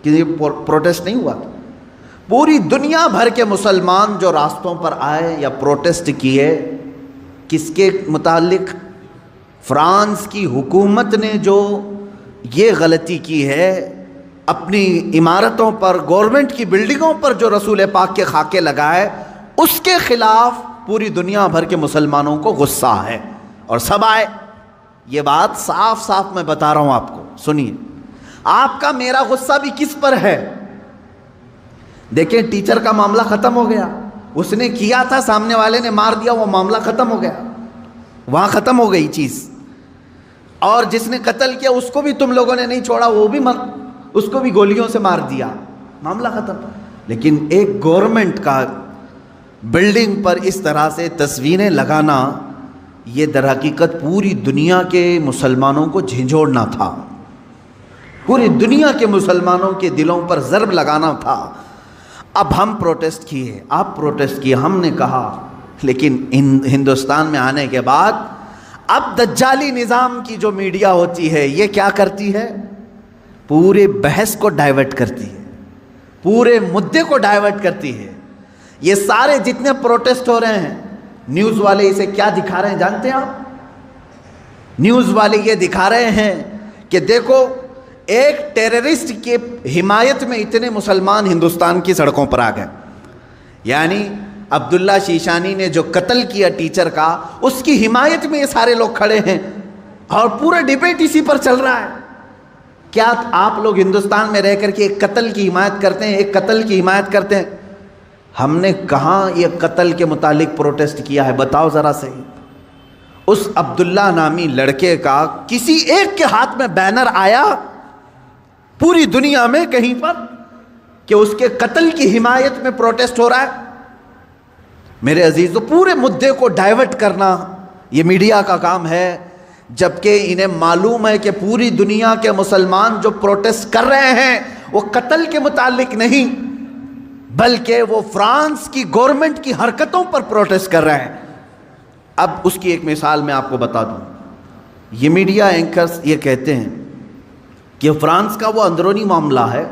کہ پروٹیسٹ نہیں ہوا۔ پوری دنیا بھر کے مسلمان جو راستوں پر آئے یا پروٹیسٹ کیے، کس کے متعلق؟ فرانس کی حکومت نے جو یہ غلطی کی ہے، اپنی عمارتوں پر، گورنمنٹ کی بلڈنگوں پر جو رسول پاک کے خاکے لگائے، اس کے خلاف پوری دنیا بھر کے مسلمانوں کو غصہ ہے اور سب آئے۔ یہ بات صاف صاف میں بتا رہا ہوں آپ کو، سنیے۔ آپ کا میرا غصہ بھی کس پر ہے؟ دیکھیں، ٹیچر کا معاملہ ختم ہو گیا، اس نے کیا تھا، سامنے والے نے مار دیا، وہ معاملہ ختم ہو گیا، وہاں ختم ہو گئی چیز۔ اور جس نے قتل کیا اس کو بھی تم لوگوں نے نہیں چھوڑا، وہ بھی اس کو بھی گولیوں سے مار دیا، معاملہ ختم۔ لیکن ایک گورنمنٹ کا بلڈنگ پر اس طرح سے تصویریں لگانا، یہ در حقیقت پوری دنیا کے مسلمانوں کو جھنجھوڑنا تھا، پوری دنیا کے مسلمانوں کے دلوں پر ضرب لگانا تھا۔ اب ہم پروٹیسٹ کیے، آپ پروٹیسٹ کیے، ہم نے کہا، لیکن ہندوستان میں آنے کے بعد اب دجالی نظام کی جو میڈیا ہوتی ہے یہ کیا کرتی ہے؟ پورے بحث کو ڈائیورٹ کرتی ہے، پورے مدے کو ڈائیورٹ کرتی ہے۔ یہ سارے جتنے پروٹیسٹ ہو رہے ہیں، نیوز والے اسے کیا دکھا رہے ہیں جانتے ہیں آپ؟ نیوز والے یہ دکھا رہے ہیں کہ دیکھو، ایک ٹیررسٹ کی حمایت میں اتنے مسلمان ہندوستان کی سڑکوں پر آ گئے، یعنی عبداللہ شیشانی نے جو قتل کیا ٹیچر کا، اس کی حمایت میں یہ سارے لوگ کھڑے ہیں اور پورا ڈیبیٹ اسی پر چل رہا ہے۔ کیا آپ لوگ ہندوستان میں رہ کر کے ایک قتل کی حمایت کرتے ہیں، ایک قتل کی حمایت کرتے ہیں؟ ہم نے کہاں یہ قتل کے متعلق پروٹیسٹ کیا ہے؟ بتاؤ ذرا صحیح۔ اس عبداللہ نامی لڑکے کا کسی ایک کے ہاتھ میں بینر آیا پوری دنیا میں کہیں پر کہ اس کے قتل کی حمایت میں پروٹیسٹ ہو رہا ہے؟ میرے عزیزو، پورے مدے کو ڈائیورٹ کرنا یہ میڈیا کا کام ہے، جبکہ انہیں معلوم ہے کہ پوری دنیا کے مسلمان جو پروٹیسٹ کر رہے ہیں وہ قتل کے متعلق نہیں، بلکہ وہ فرانس کی گورنمنٹ کی حرکتوں پر پروٹیسٹ کر رہے ہیں۔ اب اس کی ایک مثال میں آپ کو بتا دوں۔ یہ میڈیا اینکرز یہ کہتے ہیں کہ فرانس کا وہ اندرونی معاملہ ہے،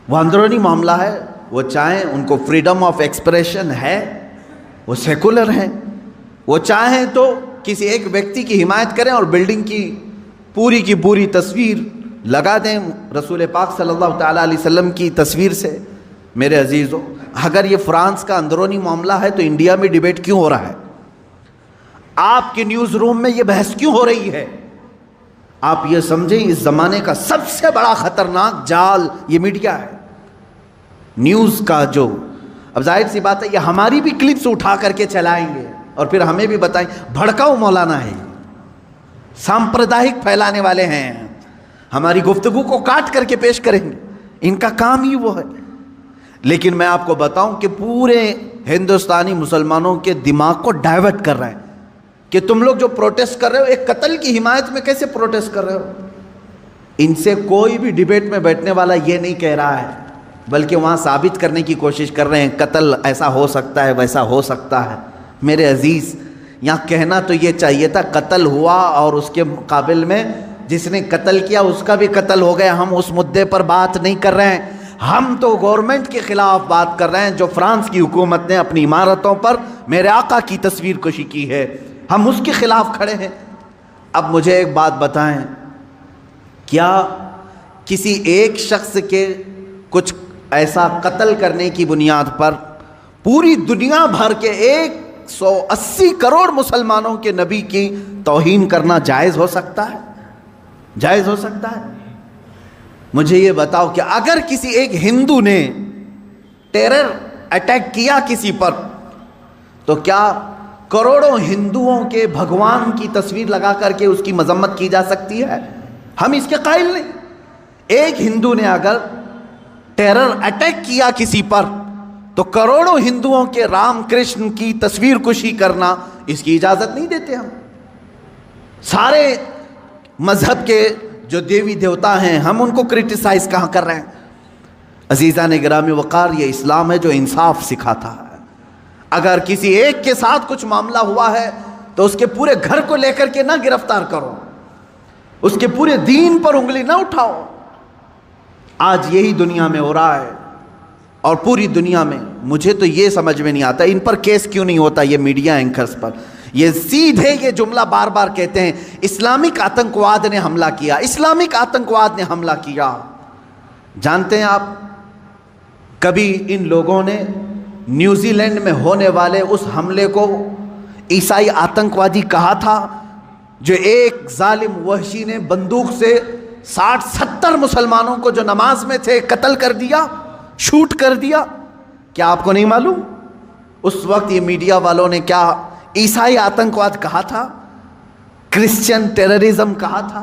وہ اندرونی معاملہ ہے، وہ چاہیں ان کو فریڈم آف ایکسپریشن ہے، وہ سیکولر ہیں، وہ چاہیں تو کسی ایک ویکتی کی حمایت کریں اور بلڈنگ کی پوری تصویر لگا دیں رسول پاک صلی اللہ تعالیٰ علیہ وسلم کی تصویر سے، میرے عزیزو، اگر یہ فرانس کا اندرونی معاملہ ہے تو انڈیا میں ڈیبیٹ کیوں ہو رہا ہے؟ آپ کے نیوز روم میں یہ بحث کیوں ہو رہی ہے؟ آپ یہ سمجھیں اس زمانے کا سب سے بڑا خطرناک جال یہ میڈیا ہے، نیوز کا جو، اب ظاہر سی بات ہے یہ ہماری بھی کلپس اٹھا کر کے چلائیں گے اور پھر ہمیں بھی بتائیں بھڑکاؤ مولانا ہے، سامپردائک پھیلانے والے ہیں، ہماری گفتگو کو کاٹ کر کے پیش کریں گے، ان کا کام ہی وہ ہے۔ لیکن میں آپ کو بتاؤں کہ پورے ہندوستانی مسلمانوں کے دماغ کو ڈائیورٹ کر رہے ہیں کہ تم لوگ جو پروٹیسٹ کر رہے ہو ایک قتل کی حمایت میں کیسے پروٹیسٹ کر رہے ہو؟ ان سے کوئی بھی ڈیبیٹ میں بیٹھنے والا یہ نہیں کہہ رہا ہے، بلکہ وہاں ثابت کرنے کی کوشش کر رہے ہیں قتل ایسا ہو سکتا ہے ویسا ہو سکتا ہے۔ میرے عزیز، یہاں کہنا تو یہ چاہیے تھا قتل ہوا اور اس کے مقابل میں جس نے قتل کیا اس کا بھی قتل ہو گیا، ہم اس مدعے پر بات نہیں کر رہے ہیں، ہم تو گورنمنٹ کے خلاف بات کر رہے ہیں جو فرانس کی حکومت نے اپنی عمارتوں پر میرے آقا کی تصویر کشی کی ہے، ہم اس کے خلاف کھڑے ہیں۔ اب مجھے ایک بات بتائیں، کیا کسی ایک شخص کے کچھ ایسا قتل کرنے کی بنیاد پر پوری دنیا بھر کے 180 کروڑ مسلمانوں کے نبی کی توہین کرنا جائز ہو سکتا ہے؟ جائز ہو سکتا ہے؟ مجھے یہ بتاؤ کہ اگر کسی ایک ہندو نے ٹیرر اٹیک کیا کسی پر تو کیا کروڑوں ہندوؤں کے بھگوان کی تصویر لگا کر کے اس کی مذمت کی جا سکتی ہے؟ ہم اس کے قائل نہیں۔ ایک ہندو نے اگر ٹیرر اٹیک کیا کسی پر تو کروڑوں ہندوؤں کے رام کرشن کی تصویر کشی کرنا اس کی اجازت نہیں دیتے ہم۔ سارے مذہب کے جو دیوی دیوتا ہیں ہم ان کو کرٹیسائز کہاں کر رہے ہیں؟ عزیزان گرامی وقار، یہ اسلام ہے جو انصاف سکھاتا ہے۔ اگر کسی ایک کے ساتھ کچھ معاملہ ہوا ہے تو اس کے پورے گھر کو لے کر کے نہ گرفتار کرو، اس کے پورے دین پر انگلی نہ اٹھاؤ۔ آج یہی دنیا میں ہو رہا ہے، اور پوری دنیا میں مجھے تو یہ سمجھ میں نہیں آتا ان پر کیس کیوں نہیں ہوتا، یہ میڈیا اینکرز پر۔ یہ سیدھے یہ جملہ بار بار کہتے ہیں اسلامک آتنکواد نے حملہ کیا، اسلامک آتنکواد نے حملہ کیا۔ جانتے ہیں آپ، کبھی ان لوگوں نے نیوزی لینڈ میں ہونے والے اس حملے کو عیسائی آتنکوادی کہا تھا جو ایک ظالم وحشی نے بندوق سے 60-70 مسلمانوں کو جو نماز میں تھے قتل کر دیا، شوٹ کر دیا؟ کیا آپ کو نہیں معلوم اس وقت یہ میڈیا والوں نے کیا عیسائی آتنکواد کہا تھا، کرسچن ٹیررزم کہا تھا؟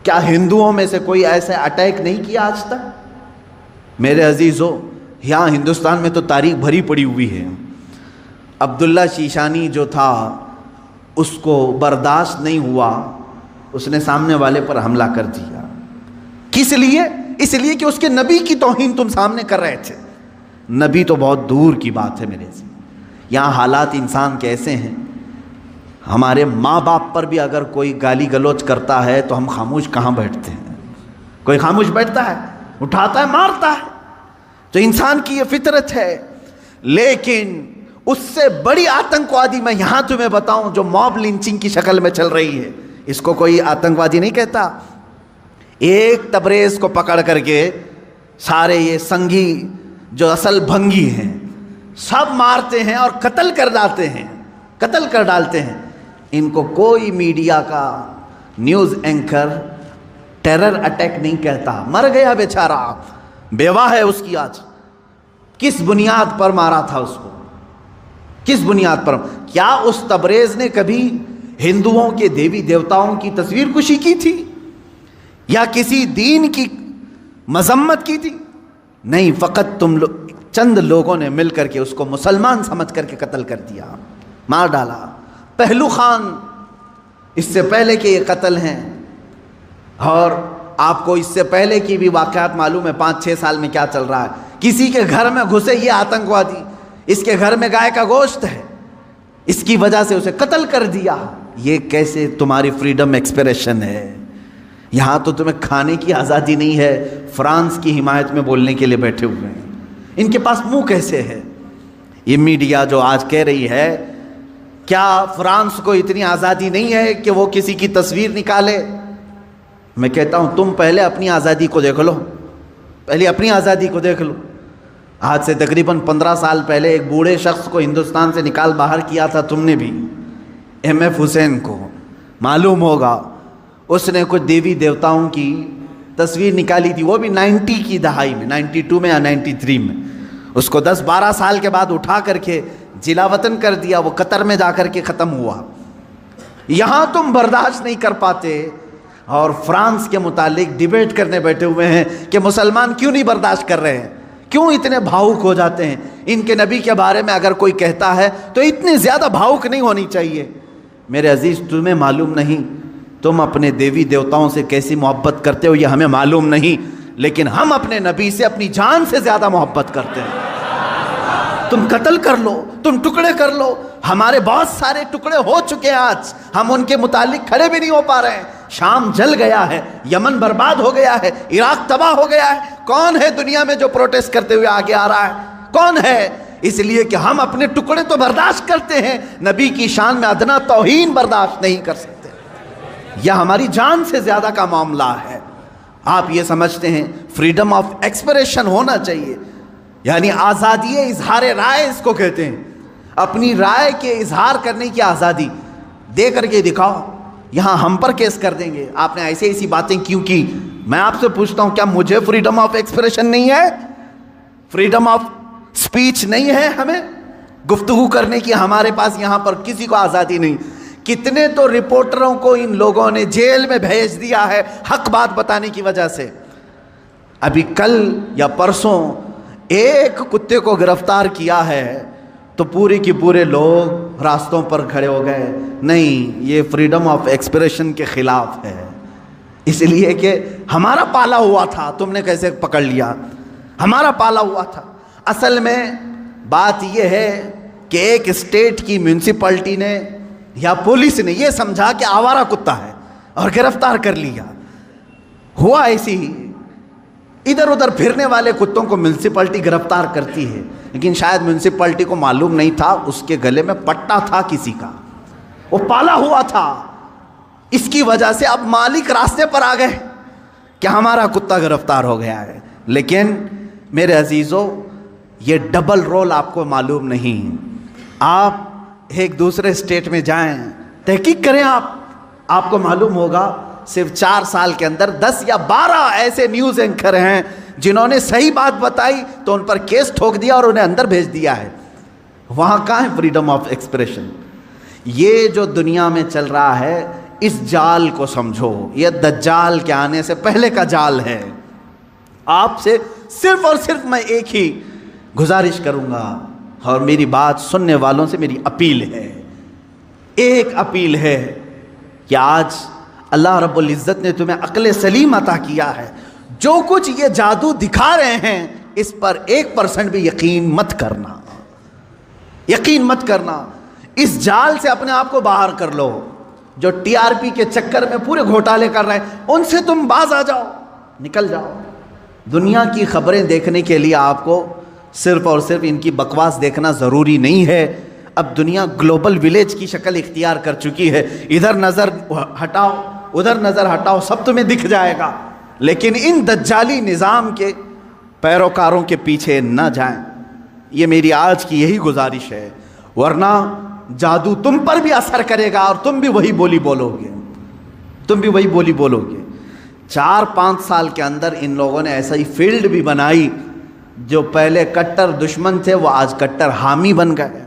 کیا ہندوؤں میں سے کوئی ایسے اٹیک نہیں کیا آج تک؟ میرے عزیزو، یہاں ہندوستان میں تو تاریخ بھری پڑی ہوئی ہے۔ عبداللہ شیشانی جو تھا اس کو برداشت نہیں ہوا، اس نے سامنے والے پر حملہ کر دیا۔ کس لیے؟ اس لیے کہ اس کے نبی کی توہین تم سامنے کر رہے تھے۔ نبی تو بہت دور کی بات ہے میرے سے، یہاں حالات انسان کے ایسے ہیں، ہمارے ماں باپ پر بھی اگر کوئی گالی گلوچ کرتا ہے تو ہم خاموش کہاں بیٹھتے ہیں؟ کوئی خاموش بیٹھتا ہے؟ اٹھاتا ہے، مارتا ہے۔ تو انسان کی یہ فطرت ہے۔ لیکن اس سے بڑی آتنکوادی میں یہاں تمہیں بتاؤں جو موب لنچنگ کی شکل میں چل رہی ہے، اس کو کوئی آتنکوادی نہیں کہتا۔ ایک تبریز کو پکڑ کر کے سارے یہ سنگھی جو اصل بھنگی ہیں سب مارتے ہیں اور قتل کر ڈالتے ہیں۔ ان کو کوئی میڈیا کا نیوز اینکر ٹیرر اٹیک نہیں کہتا۔ مر گیا بیچارہ، بیوہ ہے اس کی آج۔ کس بنیاد پر مارا تھا اس کو؟ کس بنیاد پر؟ کیا اس تبریز نے کبھی ہندوؤں کے دیوی دیوتاؤں کی تصویر کشی کی تھی یا کسی دین کی مذمت کی تھی؟ نہیں، فقط تم چند لوگوں نے مل کر کے اس کو مسلمان سمجھ کر کے قتل کر دیا، مار ڈالا۔ پہلو خان اس سے پہلے کے یہ قتل ہیں، اور آپ کو اس سے پہلے کی بھی واقعات معلوم ہے 5-6 سال میں کیا چل رہا ہے۔ کسی کے گھر میں گھسے یہ آتنکوادی، اس کے گھر میں گائے کا گوشت ہے، اس کی وجہ سے اسے قتل کر دیا۔ یہ کیسے تمہاری فریڈم ایکسپریشن ہے؟ یہاں تو تمہیں کھانے کی آزادی نہیں ہے، فرانس کی حمایت میں بولنے کے لیے بیٹھے ہوئے ہیں۔ ان کے پاس منہ کیسے ہے؟ یہ میڈیا جو آج کہہ رہی ہے کیا فرانس کو اتنی آزادی نہیں ہے کہ وہ کسی کی تصویر نکالے؟ میں کہتا ہوں تم پہلے اپنی آزادی کو دیکھ لو، پہلے اپنی آزادی کو دیکھ لو۔ آج سے تقریباً 15 سال پہلے ایک بوڑھے شخص کو ہندوستان سے نکال باہر کیا تھا تم نے بھی، ایم ایف حسین کو، معلوم ہوگا اس نے کچھ دیوی دیوتاؤں کی تصویر نکالی تھی، وہ بھی 90 کی دہائی میں، 92 میں یا 93 میں، اس کو 10-12 سال کے بعد اٹھا کر کے جلا وطن کر دیا، وہ قطر میں جا کر کے ختم ہوا۔ یہاں تم برداشت نہیں کر پاتے اور فرانس کے متعلق ڈیبیٹ کرنے بیٹھے ہوئے ہیں کہ مسلمان کیوں نہیں برداشت کر رہے ہیں، کیوں اتنے بھاؤک ہو جاتے ہیں۔ ان کے نبی کے بارے میں اگر کوئی کہتا ہے تو اتنی زیادہ بھاؤک نہیں ہونی چاہیے۔ میرے عزیز، تمہیں معلوم نہیں تم اپنے دیوی دیوتاؤں سے کیسی محبت کرتے ہو، یہ ہمیں معلوم نہیں، لیکن ہم اپنے نبی سے اپنی جان سے زیادہ محبت کرتے ہیں۔ تم قتل کر لو، تم ٹکڑے کر لو، ہمارے بہت سارے ٹکڑے ہو چکے ہیں، آج ہم ان کے متعلق کھڑے بھی نہیں ہو پا رہے ہیں۔ شام جل گیا ہے، یمن برباد ہو گیا ہے، عراق تباہ ہو گیا ہے، کون ہے دنیا میں جو پروٹیسٹ کرتے ہوئے آگے آ رہا ہے؟ کون ہے؟ اس لیے کہ ہم اپنے ٹکڑے تو برداشت کرتے ہیں، نبی کی شان میں ادنا توہین برداشت نہیں کر سکتے۔ یہ ہماری جان سے زیادہ کا معاملہ ہے۔ آپ یہ سمجھتے ہیں فریڈم آف ایکسپریشن ہونا چاہیے، یعنی آزادی اظہار رائے اس کو کہتے ہیں، اپنی رائے کے اظہار کرنے کی آزادی، دے کر کے دکھاؤ، یہاں ہم پر کیس کر دیں گے آپ نے ایسی باتیں کیوں کی۔ میں آپ سے پوچھتا ہوں، کیا مجھے فریڈم آف ایکسپریشن نہیں ہے؟ فریڈم آف سپیچ نہیں ہے؟ ہمیں گفتگو کرنے کی ہمارے پاس یہاں پر کسی کو آزادی نہیں۔ کتنے تو رپورٹروں کو ان لوگوں نے جیل میں بھیج دیا ہے حق بات بتانے کی وجہ سے۔ ابھی کل یا پرسوں ایک کتے کو گرفتار کیا ہے تو پورے کے پورے لوگ راستوں پر کھڑے ہو گئے، نہیں یہ فریڈم آف ایکسپریشن کے خلاف ہے، اس لیے کہ ہمارا پالا ہوا تھا، تم نے کیسے پکڑ لیا؟ ہمارا پالا ہوا تھا۔ اصل میں بات یہ ہے کہ ایک اسٹیٹ کی میونسپلٹی نے یا پولیس نے یہ سمجھا کہ آوارہ کتا ہے اور گرفتار کر لیا۔ ہوا ایسی ہی، ادھر ادھر پھرنے والے کتوں کو میونسپلٹی گرفتار کرتی ہے، لیکن شاید میونسپلٹی کو معلوم نہیں تھا اس کے گلے میں پٹا تھا کسی کا، وہ پالا ہوا تھا، اس کی وجہ سے اب مالک راستے پر آ گئے کہ ہمارا کتا گرفتار ہو گیا ہے۔ لیکن میرے عزیزو، یہ ڈبل رول آپ کو معلوم نہیں۔ آپ ایک دوسرے اسٹیٹ میں جائیں، تحقیق کریں، آپ کو معلوم ہوگا صرف 4 سال کے اندر 10 یا 12 ایسے نیوز اینکر ہیں جنہوں نے صحیح بات بتائی تو ان پر کیس ٹھوک دیا اور انہیں اندر بھیج دیا ہے۔ وہاں کہاں ہے فریڈم آف ایکسپریشن؟ یہ جو دنیا میں چل رہا ہے، اس جال کو سمجھو، یہ دجال کے آنے سے پہلے کا جال ہے۔ آپ سے صرف اور صرف میں ایک ہی گزارش کروں گا، اور میری بات سننے والوں سے میری اپیل ہے، ایک اپیل ہے کہ آج اللہ رب العزت نے تمہیں عقل سلیم عطا کیا ہے، جو کچھ یہ جادو دکھا رہے ہیں اس پر 1% بھی یقین مت کرنا، یقین مت کرنا۔ اس جال سے اپنے آپ کو باہر کر لو۔ جو ٹی آر پی کے چکر میں پورے گھوٹالے کر رہے ہیں ان سے تم باز آ جاؤ، نکل جاؤ۔ دنیا کی خبریں دیکھنے کے لیے آپ کو صرف اور صرف ان کی بکواس دیکھنا ضروری نہیں ہے۔ اب دنیا گلوبل ولیج کی شکل اختیار کر چکی ہے، ادھر نظر ہٹاؤ ادھر نظر ہٹاؤ سب تمہیں دکھ جائے گا، لیکن ان دجالی نظام کے پیروکاروں کے پیچھے نہ جائیں، یہ میری آج کی یہی گزارش ہے، ورنہ جادو تم پر بھی اثر کرے گا اور تم بھی وہی بولی بولو گے، تم بھی وہی بولی بولو گے۔ 4-5 سال کے اندر ان لوگوں نے ایسا ہی فیلڈ بھی بنائی، جو پہلے کٹر دشمن تھے وہ آج کٹر حامی بن گئے،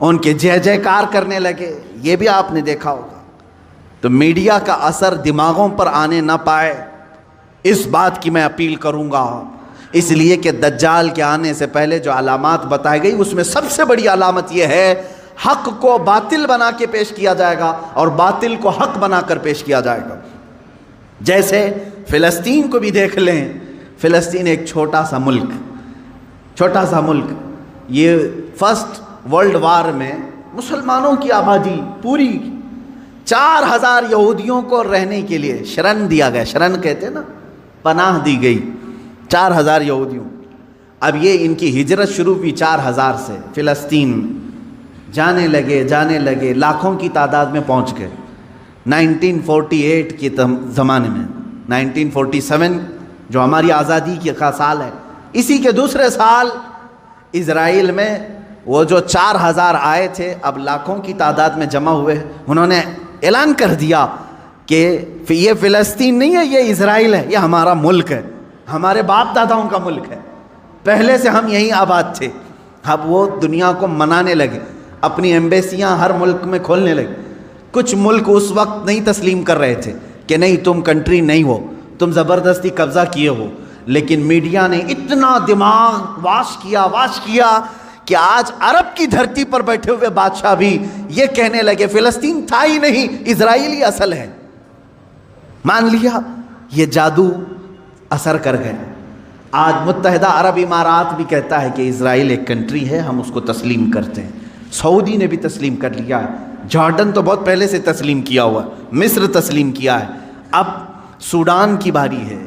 ان کے جے جے کار کرنے لگے، یہ بھی آپ نے دیکھا ہوگا۔ تو میڈیا کا اثر دماغوں پر آنے نہ پائے، اس بات کی میں اپیل کروں گا، اس لیے کہ دجال کے آنے سے پہلے جو علامات بتائی گئی اس میں سب سے بڑی علامت یہ ہے، حق کو باطل بنا کے پیش کیا جائے گا اور باطل کو حق بنا کر پیش کیا جائے گا۔ جیسے فلسطین کو بھی دیکھ لیں، فلسطین ایک چھوٹا سا ملک، یہ فرسٹ ورلڈ وار میں مسلمانوں کی آبادی پوری 4000 یہودیوں کو رہنے کے لیے شرن دیا گیا، شرن کہتے ہیں نا، پناہ دی گئی 4000 یہودیوں۔ اب یہ ان کی ہجرت شروع ہوئی 4000 سے، فلسطین جانے لگے لاکھوں کی تعداد میں پہنچ گئے۔ 1948 کے زمانے میں، 1947 جو ہماری آزادی کا سال ہے، اسی کے دوسرے سال اسرائیل میں وہ جو 4000 آئے تھے اب لاکھوں کی تعداد میں جمع ہوئے، انہوں نے اعلان کر دیا کہ یہ فلسطین نہیں ہے، یہ اسرائیل ہے، یہ ہمارا ملک ہے، ہمارے باپ داداؤں کا ملک ہے، پہلے سے ہم یہیں آباد تھے۔ اب وہ دنیا کو منانے لگے، اپنی ایمبیسیاں ہر ملک میں کھولنے لگے۔ کچھ ملک اس وقت نہیں تسلیم کر رہے تھے کہ نہیں تم کنٹری نہیں ہو، تم زبردستی قبضہ کیے ہو، لیکن میڈیا نے اتنا دماغ واش کیا کہ آج عرب کی دھرتی پر بیٹھے ہوئے بادشاہ بھی یہ کہنے لگے فلسطین تھا ہی نہیں، اسرائیلی اصل ہے۔ مان لیا، یہ جادو اثر کر گئے۔ آج متحدہ عرب امارات بھی کہتا ہے کہ اسرائیل ایک کنٹری ہے، ہم اس کو تسلیم کرتے ہیں۔ سعودی نے بھی تسلیم کر لیا ہے، جارڈن تو بہت پہلے سے تسلیم کیا ہوا ہے، مصر تسلیم کیا ہے، اب سوڈان کی باری ہے۔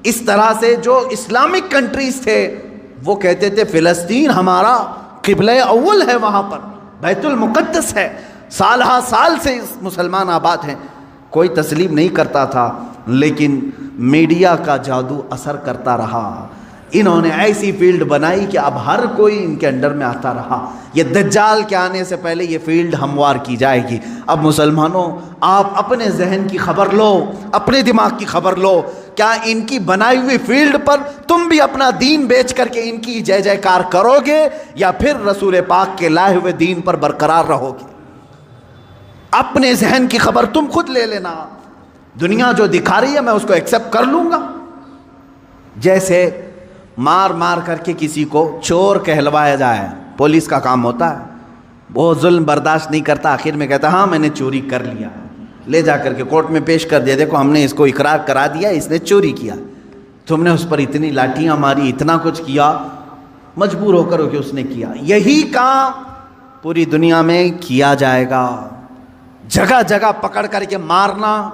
اس طرح سے جو اسلامک کنٹریز تھے وہ کہتے تھے فلسطین ہمارا قبلہ اول ہے، وہاں پر بیت المقدس ہے، سال ہا سال سے مسلمان آباد ہیں، کوئی تسلیم نہیں کرتا تھا، لیکن میڈیا کا جادو اثر کرتا رہا۔ انہوں نے ایسی فیلڈ بنائی کہ اب ہر کوئی ان کے انڈر میں آتا رہا۔ یہ دجال کے آنے سے پہلے یہ فیلڈ ہموار کی جائے گی۔ اب مسلمانوں، آپ اپنے ذہن کی خبر لو، اپنے دماغ کی خبر لو، کیا ان کی بنائی ہوئی فیلڈ پر تم بھی اپنا دین بیچ کر کے ان کی جے جے کار کرو گے، یا پھر رسول پاک کے لائے ہوئے دین پر برقرار رہو گے؟ اپنے ذہن کی خبر تم خود لے لینا۔ دنیا جو دکھا رہی ہے میں اس کو ایکسیپٹ کر لوں گا۔ جیسے مار مار کر کے کسی کو چور کہلوایا جائے، پولیس کا کام ہوتا ہے، وہ ظلم برداشت نہیں کرتا، آخر میں کہتا ہاں میں نے چوری کر لیا، لے جا کر کے کورٹ میں پیش کر دیا، دیکھو ہم نے اس کو اقرار کرا دیا اس نے چوری کیا، تم نے اس پر اتنی لاٹیاں ماری، اتنا کچھ کیا، مجبور ہو کر کہ اس نے کیا۔ یہی کام پوری دنیا میں کیا جائے گا، جگہ جگہ پکڑ کر کے مارنا،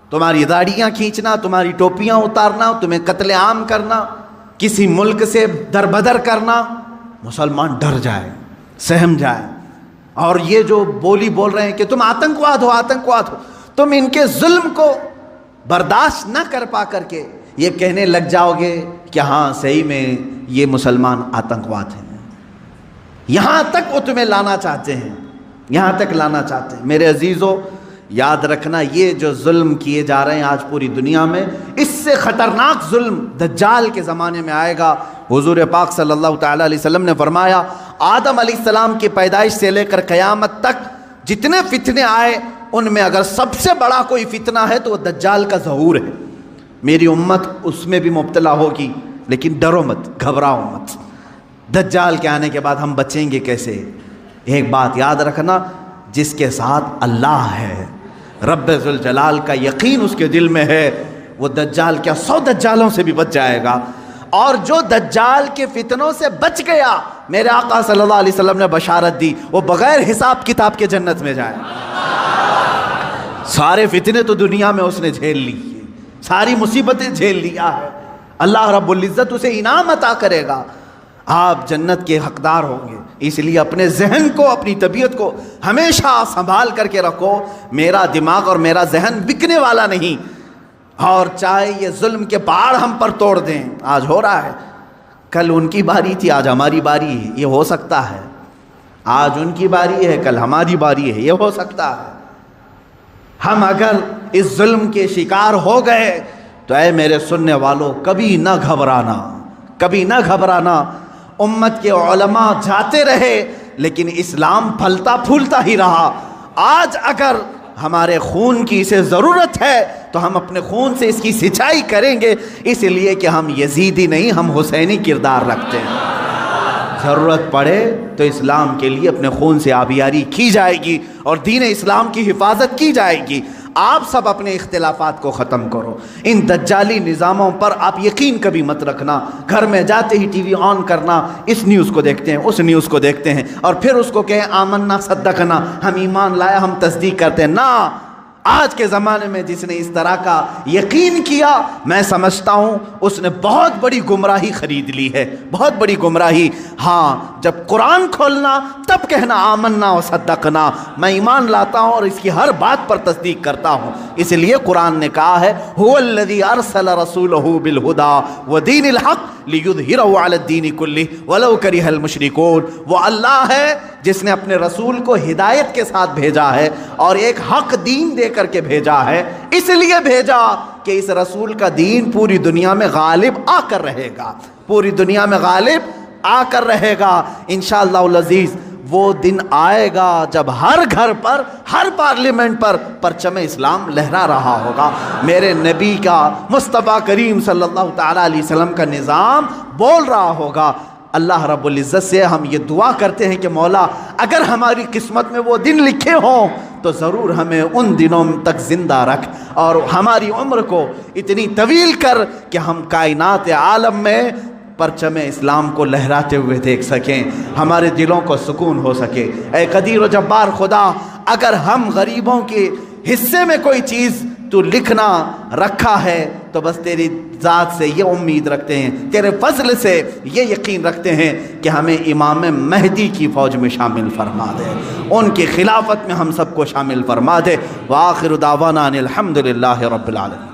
تمہاری داڑیاں کھینچنا، تمہاری ٹوپیاں اتارنا، تمہیں قتل عام کرنا، کسی ملک سے دربدر کرنا، مسلمان ڈر جائے، سہم جائے۔ اور یہ جو بولی بول رہے ہیں کہ تم آتنکواد ہو، تم ان کے ظلم کو برداشت نہ کر پا کر کے یہ کہنے لگ جاؤ گے کہ ہاں صحیح میں یہ مسلمان آتنکواد ہیں۔ یہاں تک وہ تمہیں لانا چاہتے ہیں، یہاں تک لانا چاہتے ہیں۔ میرے عزیزو، یاد رکھنا یہ جو ظلم کیے جا رہے ہیں آج پوری دنیا میں، اس سے خطرناک ظلم دجال کے زمانے میں آئے گا۔ حضور پاک صلی اللہ تعالیٰ علیہ وسلم نے فرمایا آدم علیہ السلام کی پیدائش سے لے کر قیامت تک جتنے فتنے آئے ان میں اگر سب سے بڑا کوئی فتنہ ہے تو وہ دجال کا ظہور ہے۔ میری امت اس میں بھی مبتلا ہوگی، لیکن ڈرو مت، گھبراؤ مت۔ دجال کے آنے کے بعد ہم بچیں گے کیسے؟ ایک بات یاد رکھنا، جس کے ساتھ اللہ ہے، رب ذوالجلال کا یقین اس کے دل میں ہے، وہ دجال کیا 100 دجالوں سے بھی بچ جائے گا۔ اور جو دجال کے فتنوں سے بچ گیا، میرے آقا صلی اللہ علیہ وسلم نے بشارت دی، وہ بغیر حساب کتاب کے جنت میں جائے۔ سارے فتنے تو دنیا میں اس نے جھیل لی، ساری مصیبتیں جھیل لیا ہے، اللہ رب العزت اسے انعام عطا کرے گا، آپ جنت کے حقدار ہوں گے۔ اس لیے اپنے ذہن کو، اپنی طبیعت کو ہمیشہ سنبھال کر کے رکھو۔ میرا دماغ اور میرا ذہن بکنے والا نہیں، اور چاہے یہ ظلم کے پہاڑ ہم پر توڑ دیں، آج ہو رہا ہے، کل ان کی باری تھی آج ہماری باری ہے، یہ ہو سکتا ہے۔ آج ان کی باری ہے کل ہماری باری ہے، یہ ہو سکتا ہے۔ ہم اگر اس ظلم کے شکار ہو گئے تو اے میرے سننے والوں، کبھی نہ گھبرانا، کبھی نہ گھبرانا۔ امت کے علماء جاتے رہے لیکن اسلام پھلتا پھولتا ہی رہا۔ آج اگر ہمارے خون کی اسے ضرورت ہے تو ہم اپنے خون سے اس کی سچائی کریں گے، اس لیے کہ ہم یزیدی نہیں، ہم حسینی کردار رکھتے ہیں۔ ضرورت پڑے تو اسلام کے لیے اپنے خون سے آبیاری کی جائے گی اور دین اسلام کی حفاظت کی جائے گی۔ آپ سب اپنے اختلافات کو ختم کرو، ان دجالی نظاموں پر آپ یقین کبھی مت رکھنا۔ گھر میں جاتے ہی ٹی وی آن کرنا، اس نیوز کو دیکھتے ہیں، اس نیوز کو دیکھتے ہیں، اور پھر اس کو کہیں آمنا صدقنا، ہم ایمان لایا، ہم تصدیق کرتے ہیں۔ نہ، آج کے زمانے میں جس نے اس طرح کا یقین کیا، میں سمجھتا ہوں اس نے بہت بڑی گمراہی خرید لی ہے، بہت بڑی گمراہی۔ ہاں، جب قرآن کھولنا تب کہنا آمنا و صدقنا، میں ایمان لاتا ہوں اور اس کی ہر بات پر تصدیق کرتا ہوں۔ اس لیے قرآن نے کہا ہے هو الذی ارسل رسولہ بالہدی ودین الحق لیظہرہ علی الدین کلہ ولو کرہ المشرکون۔ وہ اللہ ہے جس نے اپنے رسول کو ہدایت کے ساتھ بھیجا ہے اور ایک حق دین دے کر کے بھیجا ہے۔ اس لیے بھیجا کہ اس رسول کا دین پوری دنیا میں غالب آ کر رہے گا، پوری دنیا میں غالب آ کر رہے گا انشاءاللہ العزیز۔ وہ دن آئے گا جب ہر گھر پر، ہر پارلیمنٹ پر پرچم اسلام لہرا رہا ہوگا، میرے نبی کا، مصطفیٰ کریم صلی اللہ تعالیٰ علیہ وسلم کا نظام بول رہا ہوگا۔ اللہ رب العزت سے ہم یہ دعا کرتے ہیں کہ مولا اگر ہماری قسمت میں وہ دن لکھے ہوں تو ضرور ہمیں ان دنوں تک زندہ رکھ اور ہماری عمر کو اتنی طویل کر کہ ہم کائنات عالم میں پرچم اسلام کو لہراتے ہوئے دیکھ سکیں، ہمارے دلوں کو سکون ہو سکے۔ اے قدیر و جبار خدا، اگر ہم غریبوں کے حصے میں کوئی چیز تو لکھنا رکھا ہے تو بس تیری ذات سے یہ امید رکھتے ہیں، تیرے فضل سے یہ یقین رکھتے ہیں کہ ہمیں امام مہدی کی فوج میں شامل فرما دے، ان کی خلافت میں ہم سب کو شامل فرما دے۔ وآخر دعوانا ان الحمد للہ رب العالمین۔